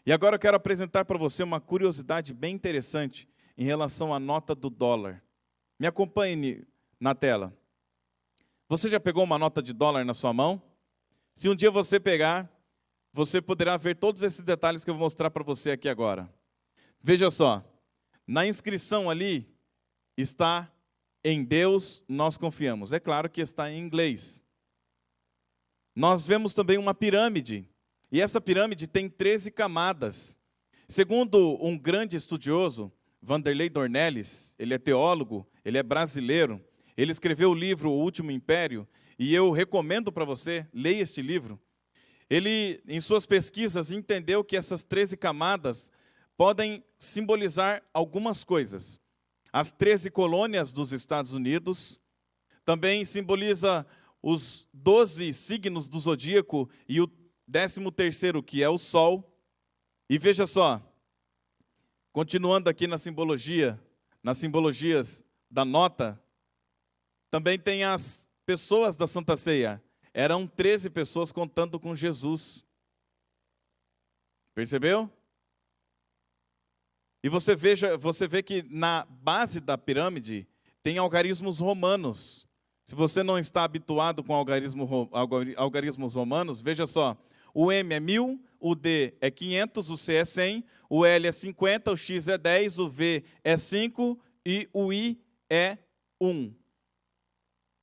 E agora eu quero apresentar para você uma curiosidade bem interessante em relação à nota do dólar. Me acompanhe na tela. Você já pegou uma nota de dólar na sua mão? Se um dia você pegar, você poderá ver todos esses detalhes que eu vou mostrar para você aqui agora. Veja só, na inscrição ali está "Em Deus nós confiamos". É claro que está em inglês. Nós vemos também uma pirâmide, e essa pirâmide tem 13 camadas. Segundo um grande estudioso, Vanderlei Dornelles, ele é teólogo, ele é brasileiro, ele escreveu o livro O Último Império, e eu recomendo para você, leia este livro. Ele, em suas pesquisas, entendeu que essas 13 camadas podem simbolizar algumas coisas. As 13 colônias dos Estados Unidos, também simboliza os 12 signos do zodíaco e o 13º, que é o Sol. E veja só, continuando aqui nas simbologias da nota, também tem as pessoas da Santa Ceia. Eram 13 pessoas contando com Jesus. Percebeu? E você vê que na base da pirâmide tem algarismos romanos. Se você não está habituado com algarismos romanos, veja só. O M é 1000, o D é 500, o C é 100, o L é 50, o X é 10, o V é 5 e o I é 1.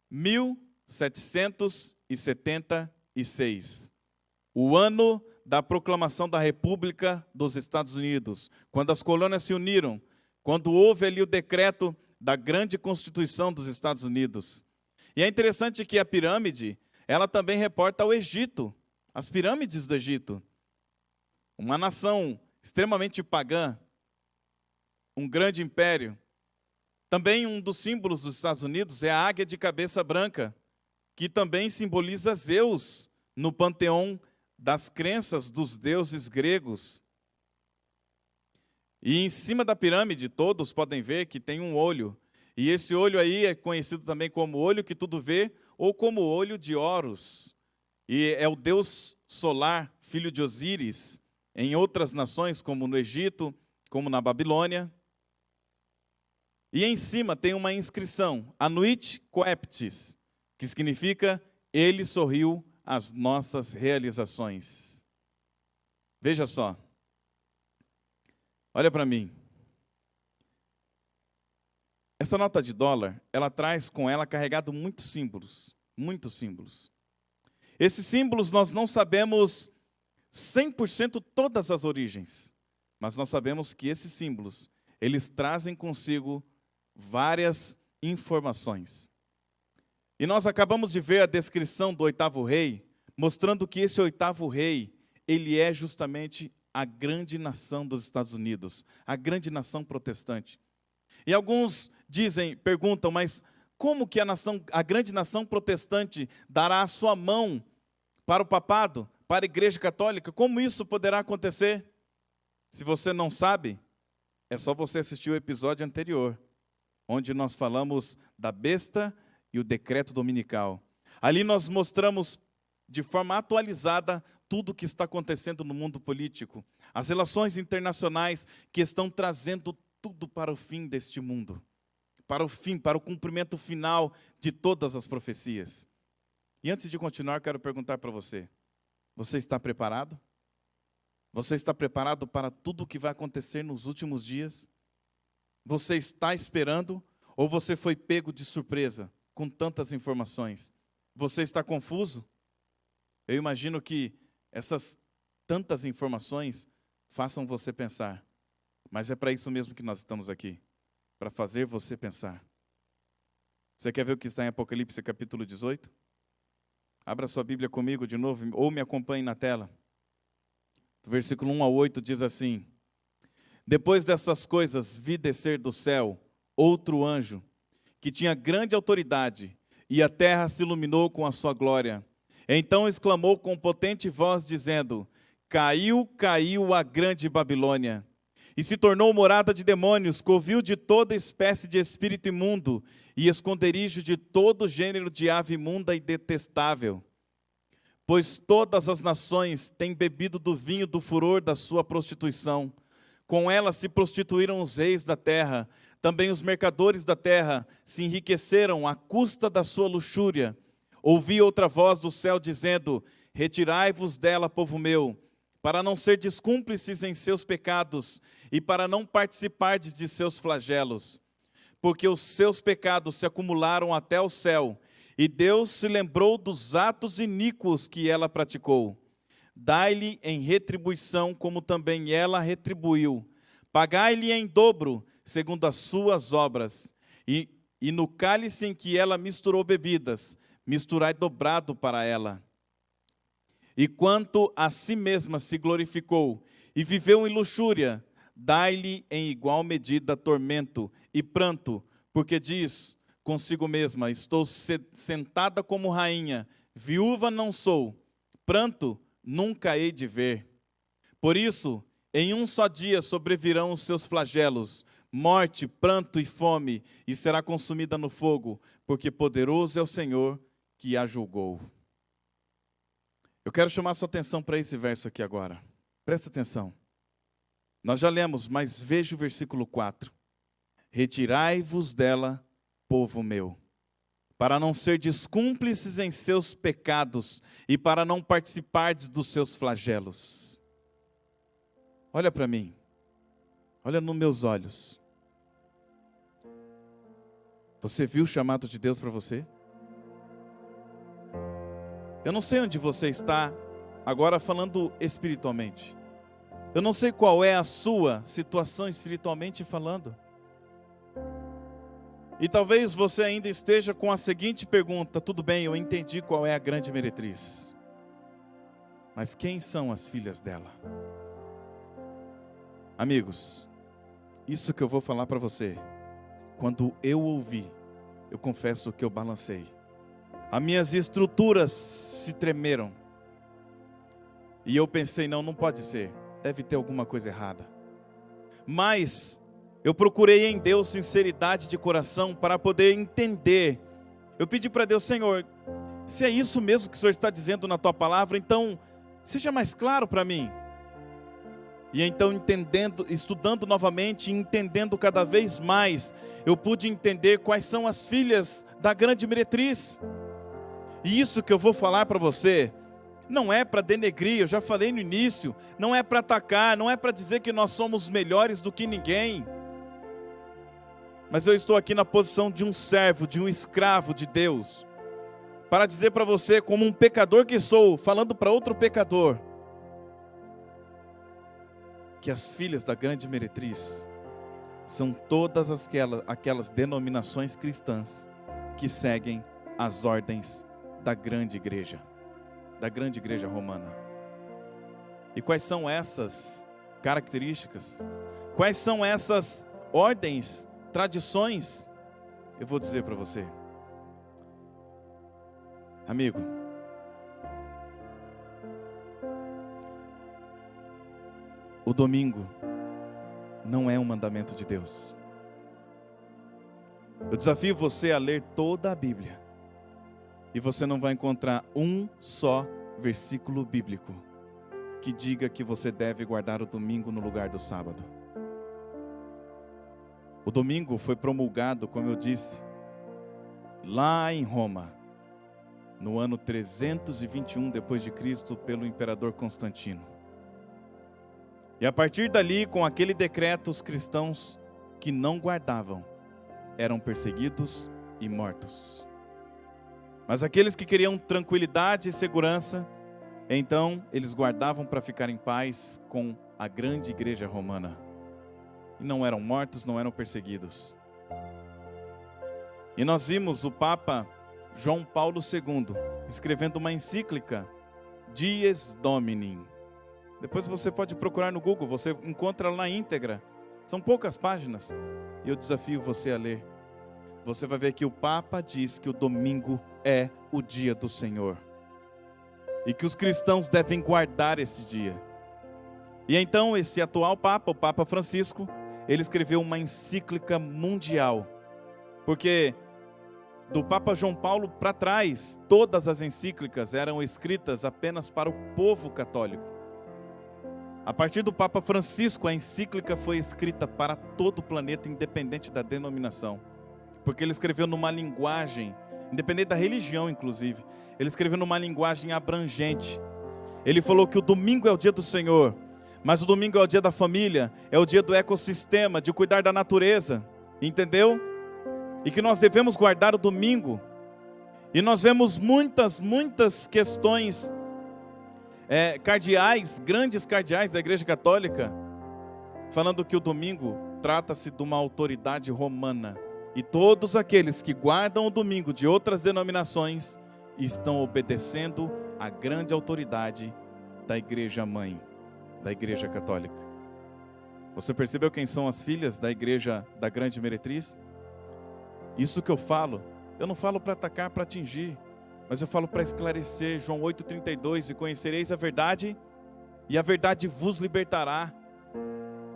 1776. O ano da proclamação da República dos Estados Unidos, quando as colônias se uniram, quando houve ali o decreto da grande Constituição dos Estados Unidos. E é interessante que a pirâmide, ela também reporta ao Egito, as pirâmides do Egito. Uma nação extremamente pagã, um grande império. Também um dos símbolos dos Estados Unidos é a águia de cabeça branca, que também simboliza Zeus no panteão das crenças dos deuses gregos. E em cima da pirâmide, todos podem ver que tem um olho. E esse olho aí é conhecido também como olho que tudo vê, ou como olho de Horus. E é o deus solar, filho de Osíris, em outras nações, como no Egito, como na Babilônia. E em cima tem uma inscrição, Anuit Coeptis, que significa "Ele sorriu às nossas realizações". Veja só. Olha para mim. Essa nota de dólar, ela traz com ela carregado muitos símbolos. Muitos símbolos. Esses símbolos nós não sabemos 100% todas as origens. Mas nós sabemos que esses símbolos, eles trazem consigo várias informações. E nós acabamos de ver a descrição do oitavo rei, mostrando que esse oitavo rei, ele é justamente a grande nação dos Estados Unidos, a grande nação protestante. E alguns perguntam, mas como que a grande nação protestante dará a sua mão para o papado, para a Igreja Católica? Como isso poderá acontecer? Se você não sabe, é só você assistir o episódio anterior, onde nós falamos da besta e o decreto dominical. Ali nós mostramos de forma atualizada tudo o que está acontecendo no mundo político, as relações internacionais que estão trazendo tudo para o fim deste mundo, para o fim, para o cumprimento final de todas as profecias. E antes de continuar, quero perguntar para você: você está preparado? Você está preparado para tudo o que vai acontecer nos últimos dias? Você está esperando ou você foi pego de surpresa com tantas informações? Você está confuso? Eu imagino que essas tantas informações façam você pensar. Mas é para isso mesmo que nós estamos aqui, para fazer você pensar. Você quer ver o que está em Apocalipse capítulo 18? Abra sua Bíblia comigo de novo, ou me acompanhe na tela. Do versículo 1 ao 8 diz assim: Depois dessas coisas vi descer do céu outro anjo, que tinha grande autoridade, e a terra se iluminou com a sua glória. Então exclamou com potente voz, dizendo: Caiu, caiu a grande Babilônia, e se tornou morada de demônios, covil de toda espécie de espírito imundo, e esconderijo de todo gênero de ave imunda e detestável. Pois todas as nações têm bebido do vinho do furor da sua prostituição. Com ela se prostituíram os reis da terra, também os mercadores da terra se enriqueceram à custa da sua luxúria. Ouvi outra voz do céu dizendo: Retirai-vos dela, povo meu, para não serdes cúmplices em seus pecados e para não participardes de seus flagelos. Porque os seus pecados se acumularam até o céu, e Deus se lembrou dos atos iníquos que ela praticou. Dai-lhe em retribuição, como também ela retribuiu. Pagai-lhe em dobro, segundo as suas obras. E no cálice em que ela misturou bebidas, misturai dobrado para ela. E quanto a si mesma se glorificou e viveu em luxúria, dai-lhe em igual medida tormento e pranto, porque diz consigo mesma: estou sentada como rainha, viúva não sou, pranto nunca hei de ver. Por isso, em um só dia sobrevirão os seus flagelos, morte, pranto e fome, e será consumida no fogo, porque poderoso é o Senhor que a julgou. Eu quero chamar sua atenção para esse verso aqui agora. Presta atenção. Nós já lemos, mas veja o versículo 4. Retirai-vos dela, povo meu, para não serdes cúmplices em seus pecados e para não participardes dos seus flagelos. Olha para mim. Olha nos meus olhos. Você viu o chamado de Deus para você? Eu não sei onde você está agora falando espiritualmente. Eu não sei qual é a sua situação espiritualmente falando. E talvez você ainda esteja com a seguinte pergunta: tudo bem, eu entendi qual é a grande meretriz, mas quem são as filhas dela? Amigos, isso que eu vou falar para você, quando eu ouvi, eu confesso que eu balancei. As minhas estruturas se tremeram. E eu pensei: não pode ser, deve ter alguma coisa errada. Mas eu procurei em Deus sinceridade de coração para poder entender. Eu pedi para Deus: Senhor, se é isso mesmo que o Senhor está dizendo na tua palavra, então seja mais claro para mim. E então, entendendo, estudando novamente, entendendo cada vez mais, eu pude entender quais são as filhas da grande meretriz. E isso que eu vou falar para você não é para denegrir, eu já falei no início, não é para atacar, não é para dizer que nós somos melhores do que ninguém. Mas eu estou aqui na posição de um servo, de um escravo de Deus, para dizer para você, como um pecador que sou, falando para outro pecador, que as filhas da grande meretriz são todas aquelas denominações cristãs que seguem as ordens da grande igreja romana. E quais são essas características? Quais são essas ordens, tradições? Eu vou dizer para você. Amigo, o domingo não é um mandamento de Deus. Eu desafio você a ler toda a Bíblia e você não vai encontrar um só versículo bíblico que diga que você deve guardar o domingo no lugar do sábado. O domingo foi promulgado, como eu disse, lá em Roma, no ano 321 depois de Cristo, pelo imperador Constantino. E a partir dali, com aquele decreto, os cristãos que não guardavam eram perseguidos e mortos. Mas aqueles que queriam tranquilidade e segurança, então eles guardavam para ficar em paz com a grande igreja romana. E não eram mortos, não eram perseguidos. E nós vimos o Papa João Paulo II escrevendo uma encíclica, Dies Domini. Depois você pode procurar no Google, você encontra lá na íntegra. São poucas páginas e eu desafio você a ler. Você vai ver que o Papa diz que o domingo é o dia do Senhor e que os cristãos devem guardar esse dia. E então esse atual Papa, o Papa Francisco, ele escreveu uma encíclica mundial, porque do Papa João Paulo para trás, todas as encíclicas eram escritas apenas para o povo católico. A partir do Papa Francisco, a encíclica foi escrita para todo o planeta, independente da denominação, porque ele escreveu numa linguagem, independente da religião inclusive, ele escreveu numa linguagem abrangente. Ele falou que o domingo é o dia do Senhor, mas o domingo é o dia da família, é o dia do ecossistema, de cuidar da natureza, entendeu? E que nós devemos guardar o domingo. E nós vemos muitas questões cardeais, grandes cardeais da Igreja Católica, falando que o domingo trata-se de uma autoridade romana. E todos aqueles que guardam o domingo de outras denominações estão obedecendo à grande autoridade da Igreja Mãe, da Igreja Católica. Você percebeu quem são as filhas da Igreja da Grande Meretriz? Isso que eu não falo para atacar, para atingir, mas eu falo para esclarecer. João 8,32, e conhecereis a verdade, e a verdade vos libertará.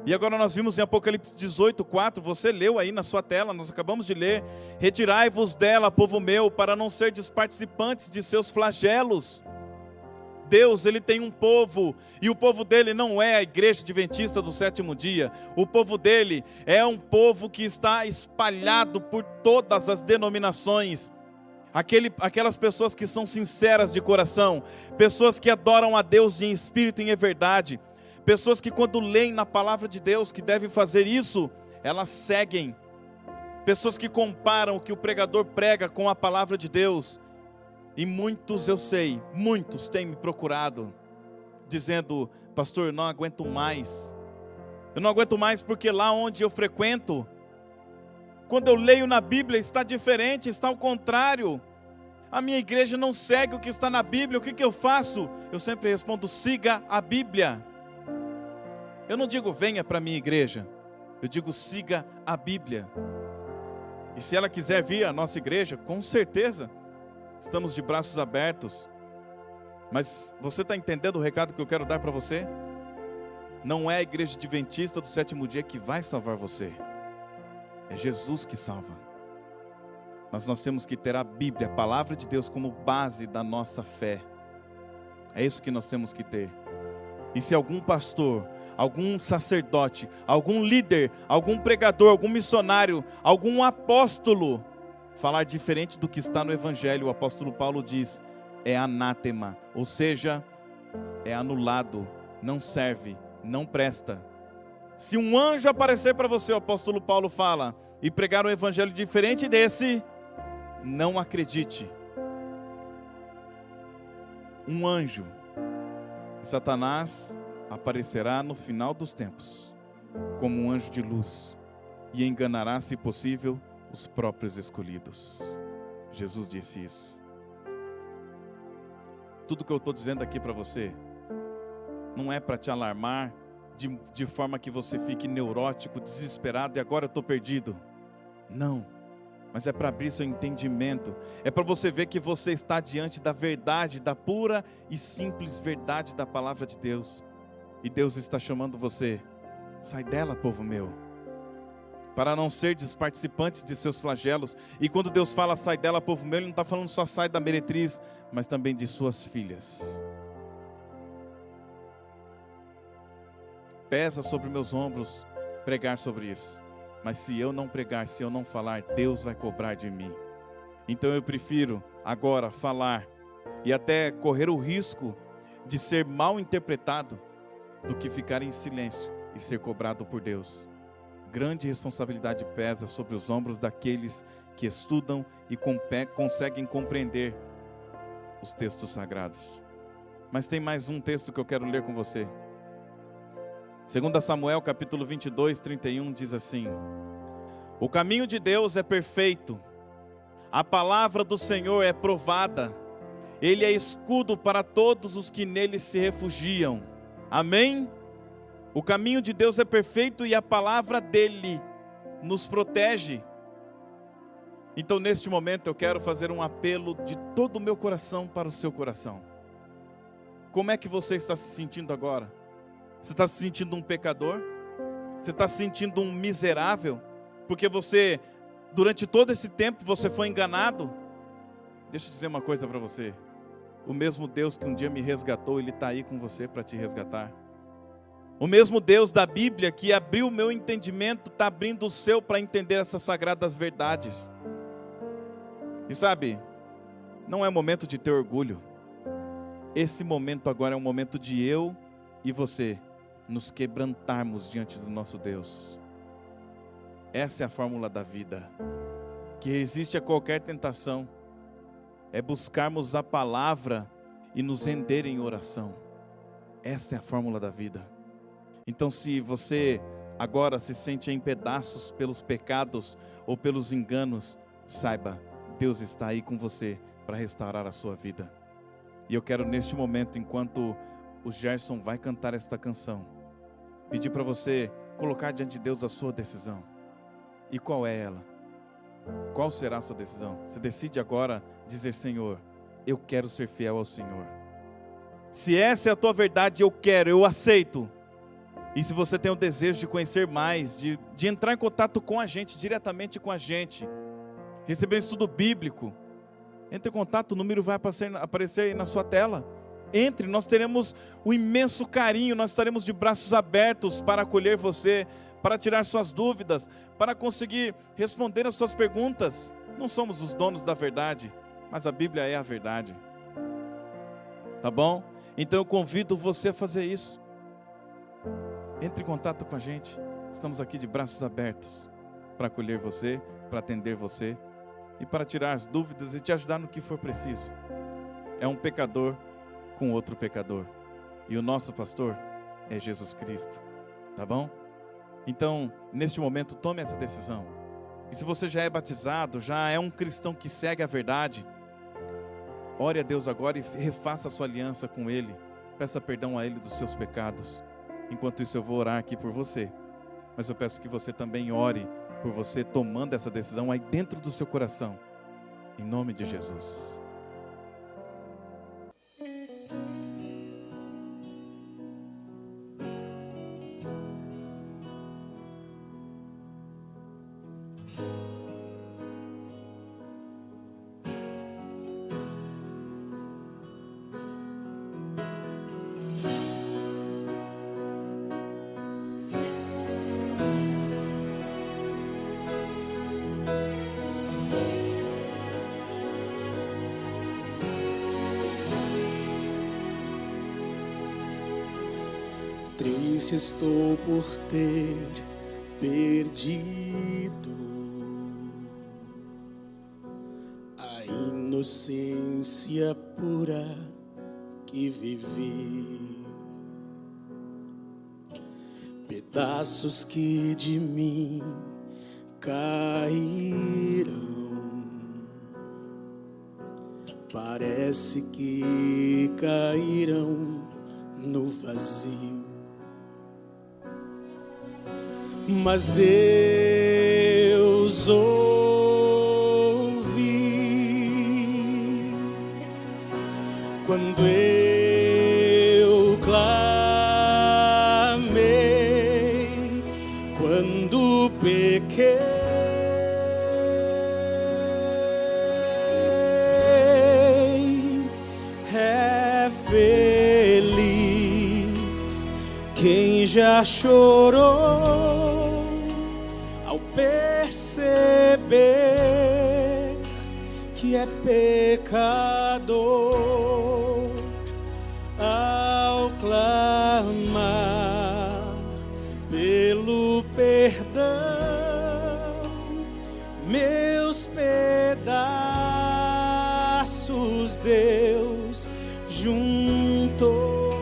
E agora nós vimos em Apocalipse 18,4, você leu aí na sua tela, nós acabamos de ler: retirai-vos dela, povo meu, para não serdes participantes de seus flagelos. Deus, ele tem um povo, e o povo dele não é a Igreja Adventista do Sétimo Dia. O povo dele é um povo que está espalhado por todas as denominações. Aquelas pessoas que são sinceras de coração, pessoas que adoram a Deus em espírito e em verdade, pessoas que quando leem na palavra de Deus que devem fazer isso, elas seguem. Pessoas que comparam o que o pregador prega com a palavra de Deus. E muitos, eu sei, muitos têm me procurado, dizendo: pastor, eu não aguento mais. Eu não aguento mais porque lá onde eu frequento, quando eu leio na Bíblia, está diferente, está ao contrário. A minha igreja não segue o que está na Bíblia, o que eu faço? Eu sempre respondo: siga a Bíblia. Eu não digo venha para a minha igreja, eu digo siga a Bíblia. E se ela quiser vir à nossa igreja, com certeza, estamos de braços abertos. Mas você está entendendo o recado que eu quero dar para você? Não é a Igreja Adventista do Sétimo Dia que vai salvar você. É Jesus que salva. Mas nós temos que ter a Bíblia, a palavra de Deus, como base da nossa fé. É isso que nós temos que ter. E se algum pastor, algum sacerdote, algum líder, algum pregador, algum missionário, algum apóstolo falar diferente do que está no Evangelho, o apóstolo Paulo diz: é anátema, ou seja, é anulado, não serve, não presta. Se um anjo aparecer para você, o apóstolo Paulo fala, e pregar um evangelho diferente desse, não acredite. Um anjo, Satanás aparecerá no final dos tempos, como um anjo de luz, e enganará, se possível, os próprios escolhidos. Jesus disse isso. Tudo que eu estou dizendo aqui para você não é para te alarmar de forma que você fique neurótico, desesperado e agora eu estou perdido. Não, mas é para abrir seu entendimento, é para você ver que você está diante da verdade, da pura e simples verdade da palavra de Deus. E Deus está chamando você: sai dela, povo meu. para não serdes participantes de seus flagelos. E quando Deus fala, sai dela, povo meu, Ele não está falando só sai da meretriz, mas também de suas filhas. Pesa sobre meus ombros pregar sobre isso. Mas se eu não pregar, se eu não falar, Deus vai cobrar de mim. Então eu prefiro agora falar e até correr o risco de ser mal interpretado do que ficar em silêncio e ser cobrado por Deus. Grande responsabilidade pesa sobre os ombros daqueles que estudam e conseguem compreender os textos sagrados. Mas tem mais um texto que eu quero ler com você. 2 Samuel capítulo 22, 31 diz assim: o caminho de Deus é perfeito, a palavra do Senhor é provada, Ele é escudo para todos os que nele se refugiam. Amém? O caminho de Deus é perfeito e a palavra dele nos protege. Então neste momento eu quero fazer um apelo de todo o meu coração para o seu coração. Como é que você está se sentindo agora? Você está se sentindo um pecador? Você está se sentindo um miserável? Porque você, durante todo esse tempo, você foi enganado? Deixa eu dizer uma coisa para você. O mesmo Deus que um dia me resgatou, Ele está aí com você para te resgatar. O mesmo Deus da Bíblia que abriu o meu entendimento, está abrindo o seu para entender essas sagradas verdades. E sabe, não é momento de ter orgulho. Esse momento agora é um momento de eu e você nos quebrantarmos diante do nosso Deus. Essa é a fórmula da vida, que resiste a qualquer tentação. É buscarmos a palavra e nos render em oração. Essa é a fórmula da vida. Então se você agora se sente em pedaços pelos pecados ou pelos enganos, saiba, Deus está aí com você para restaurar a sua vida. E eu quero neste momento, enquanto o Gerson vai cantar esta canção, pedir para você colocar diante de Deus a sua decisão. E qual é ela? Qual será a sua decisão? Você decide agora dizer: Senhor, eu quero ser fiel ao Senhor. Se essa é a tua verdade, eu quero, eu aceito. E se você tem o desejo de conhecer mais, de entrar em contato com a gente, diretamente com a gente, receber um estudo bíblico, entre em contato, o número vai aparecer aí na sua tela. Entre, nós teremos um imenso carinho, nós estaremos de braços abertos para acolher você, para tirar suas dúvidas, para conseguir responder as suas perguntas. Não somos os donos da verdade, mas a Bíblia é a verdade. Tá bom? Então eu convido você a fazer isso. Entre em contato com a gente. Estamos aqui de braços abertos para acolher você, para atender você e para tirar as dúvidas e te ajudar no que for preciso. É um pecador com outro pecador. E o nosso pastor é Jesus Cristo. Tá bom? Então, neste momento, tome essa decisão. E se você já é batizado, já é um cristão que segue a verdade, ore a Deus agora e refaça a sua aliança com Ele. Peça perdão a Ele dos seus pecados. Enquanto isso eu vou orar aqui por você. Mas eu peço que você também ore por você tomando essa decisão aí dentro do seu coração. Em nome de Jesus. Triste estou por ter perdido a inocência pura que vivi. Pedaços que de mim caíram, parece que caíram no vazio. Mas Deus ouve quando eu clamei, quando pequei É feliz quem já chorou ao perceber que é pecador, ao clamar pelo perdão, meus pedaços Deus juntou.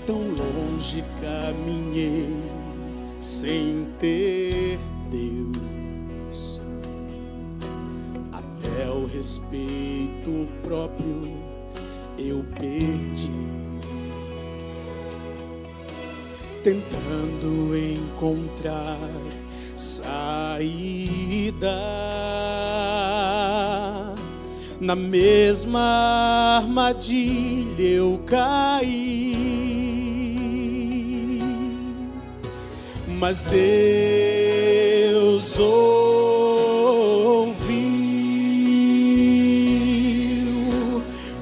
Tão longe caminhei sem ter Deus, até o respeito próprio eu perdi, tentando encontrar saída. Na mesma armadilha eu caí, mas Deus ouviu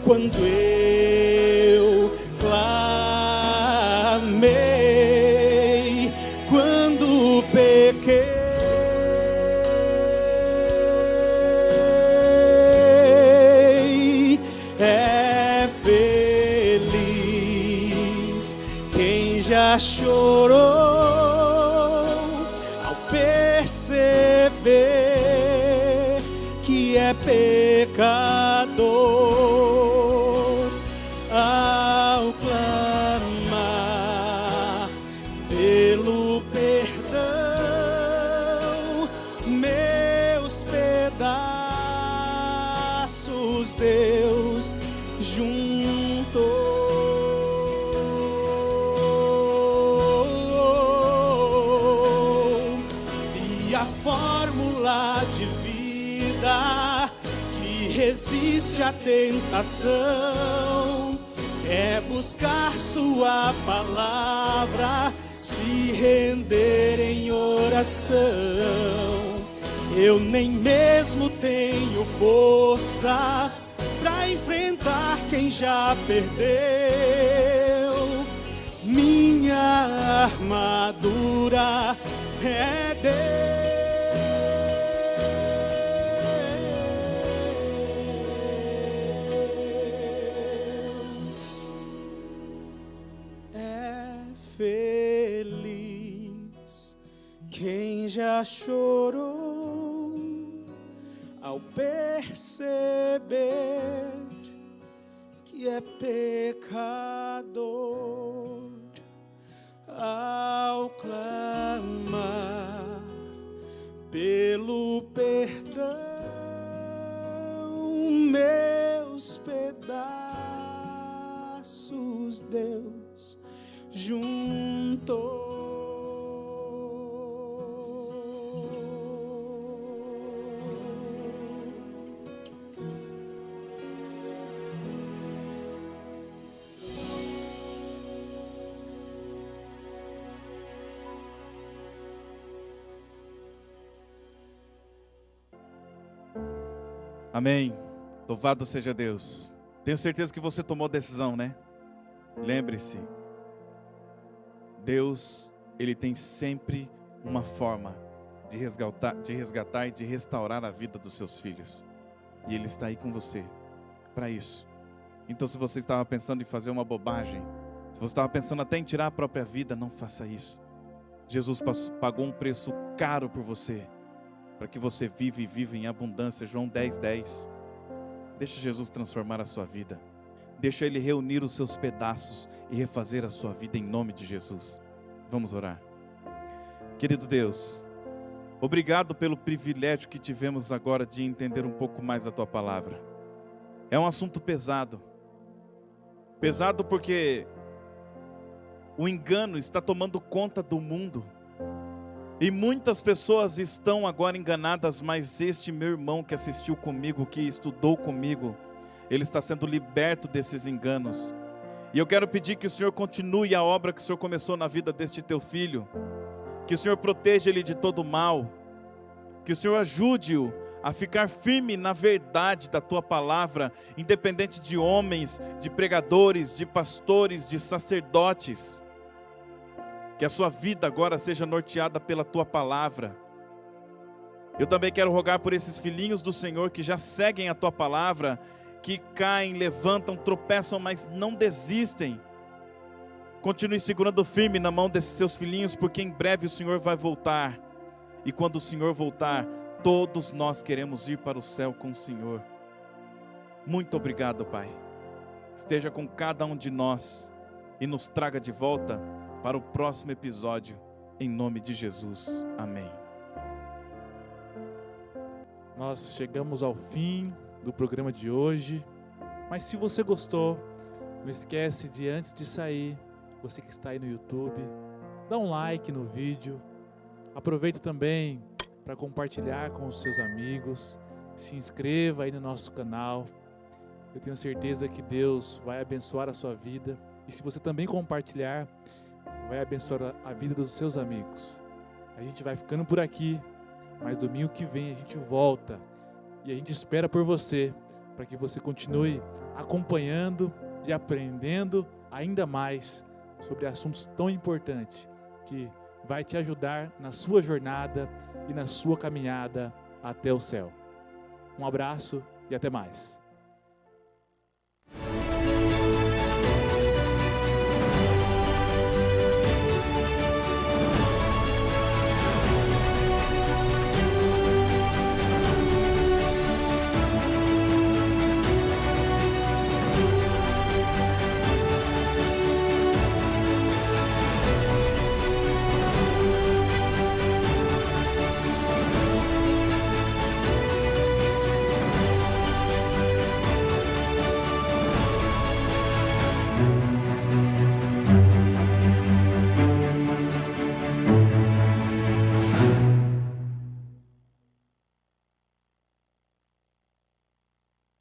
quando eu clamei, quando pequei. É feliz quem já chorou ao perceber que é pecador, ao clamar pelo perdão, meus pedaços Deus juntou. E a fórmula de vida que resiste à tentação é buscar sua palavra, se render em oração. Eu nem mesmo tenho força pra enfrentar quem já perdeu. Minha armadura é Deus. É feliz quem já chorou ao perceber que é pecador, ao clamar pelo perdão, meus pedaços Deus juntou. Amém. Louvado seja Deus. Tenho certeza que você tomou decisão, né? Lembre-se, Deus, Ele tem sempre uma forma de resgatar e de restaurar a vida dos seus filhos. E Ele está aí com você para isso. Então, se você estava pensando em fazer uma bobagem, se você estava pensando até em tirar a própria vida, não faça isso. Jesus pagou um preço caro por você, para que você viva em abundância. João 10:10. Deixa Jesus transformar a sua vida. Deixa Ele reunir os seus pedaços e refazer a sua vida em nome de Jesus. Vamos orar. Querido Deus, obrigado pelo privilégio que tivemos agora de entender um pouco mais a Tua palavra. É um assunto pesado. Pesado porque o engano está tomando conta do mundo. E muitas pessoas estão agora enganadas, mas este meu irmão que assistiu comigo, que estudou comigo, ele está sendo liberto desses enganos. E eu quero pedir que o Senhor continue a obra que o Senhor começou na vida deste teu filho. Que o Senhor proteja ele de todo mal. Que o Senhor ajude-o a ficar firme na verdade da tua palavra, independente de homens, de pregadores, de pastores, de sacerdotes. Que a sua vida agora seja norteada pela tua palavra. Eu também quero rogar por esses filhinhos do Senhor que já seguem a tua palavra, que caem, levantam, tropeçam, mas não desistem. Continue segurando firme na mão desses seus filhinhos, porque em breve o Senhor vai voltar. E quando o Senhor voltar, todos nós queremos ir para o céu com o Senhor. Muito obrigado, Pai. Esteja com cada um de nós e nos traga de volta para o próximo episódio, em nome de Jesus. Amém. Nós chegamos ao fim do programa de hoje, mas se você gostou, não esquece de, antes de sair, você que está aí no YouTube, dá um like no vídeo, aproveita também para compartilhar com os seus amigos, se inscreva aí no nosso canal. Eu tenho certeza que Deus vai abençoar a sua vida, e se você também compartilhar, vai abençoar a vida dos seus amigos. A gente vai ficando por aqui, mas domingo que vem a gente volta e a gente espera por você, para que você continue acompanhando e aprendendo ainda mais sobre assuntos tão importantes que vai te ajudar na sua jornada e na sua caminhada até o céu. Um abraço e até mais.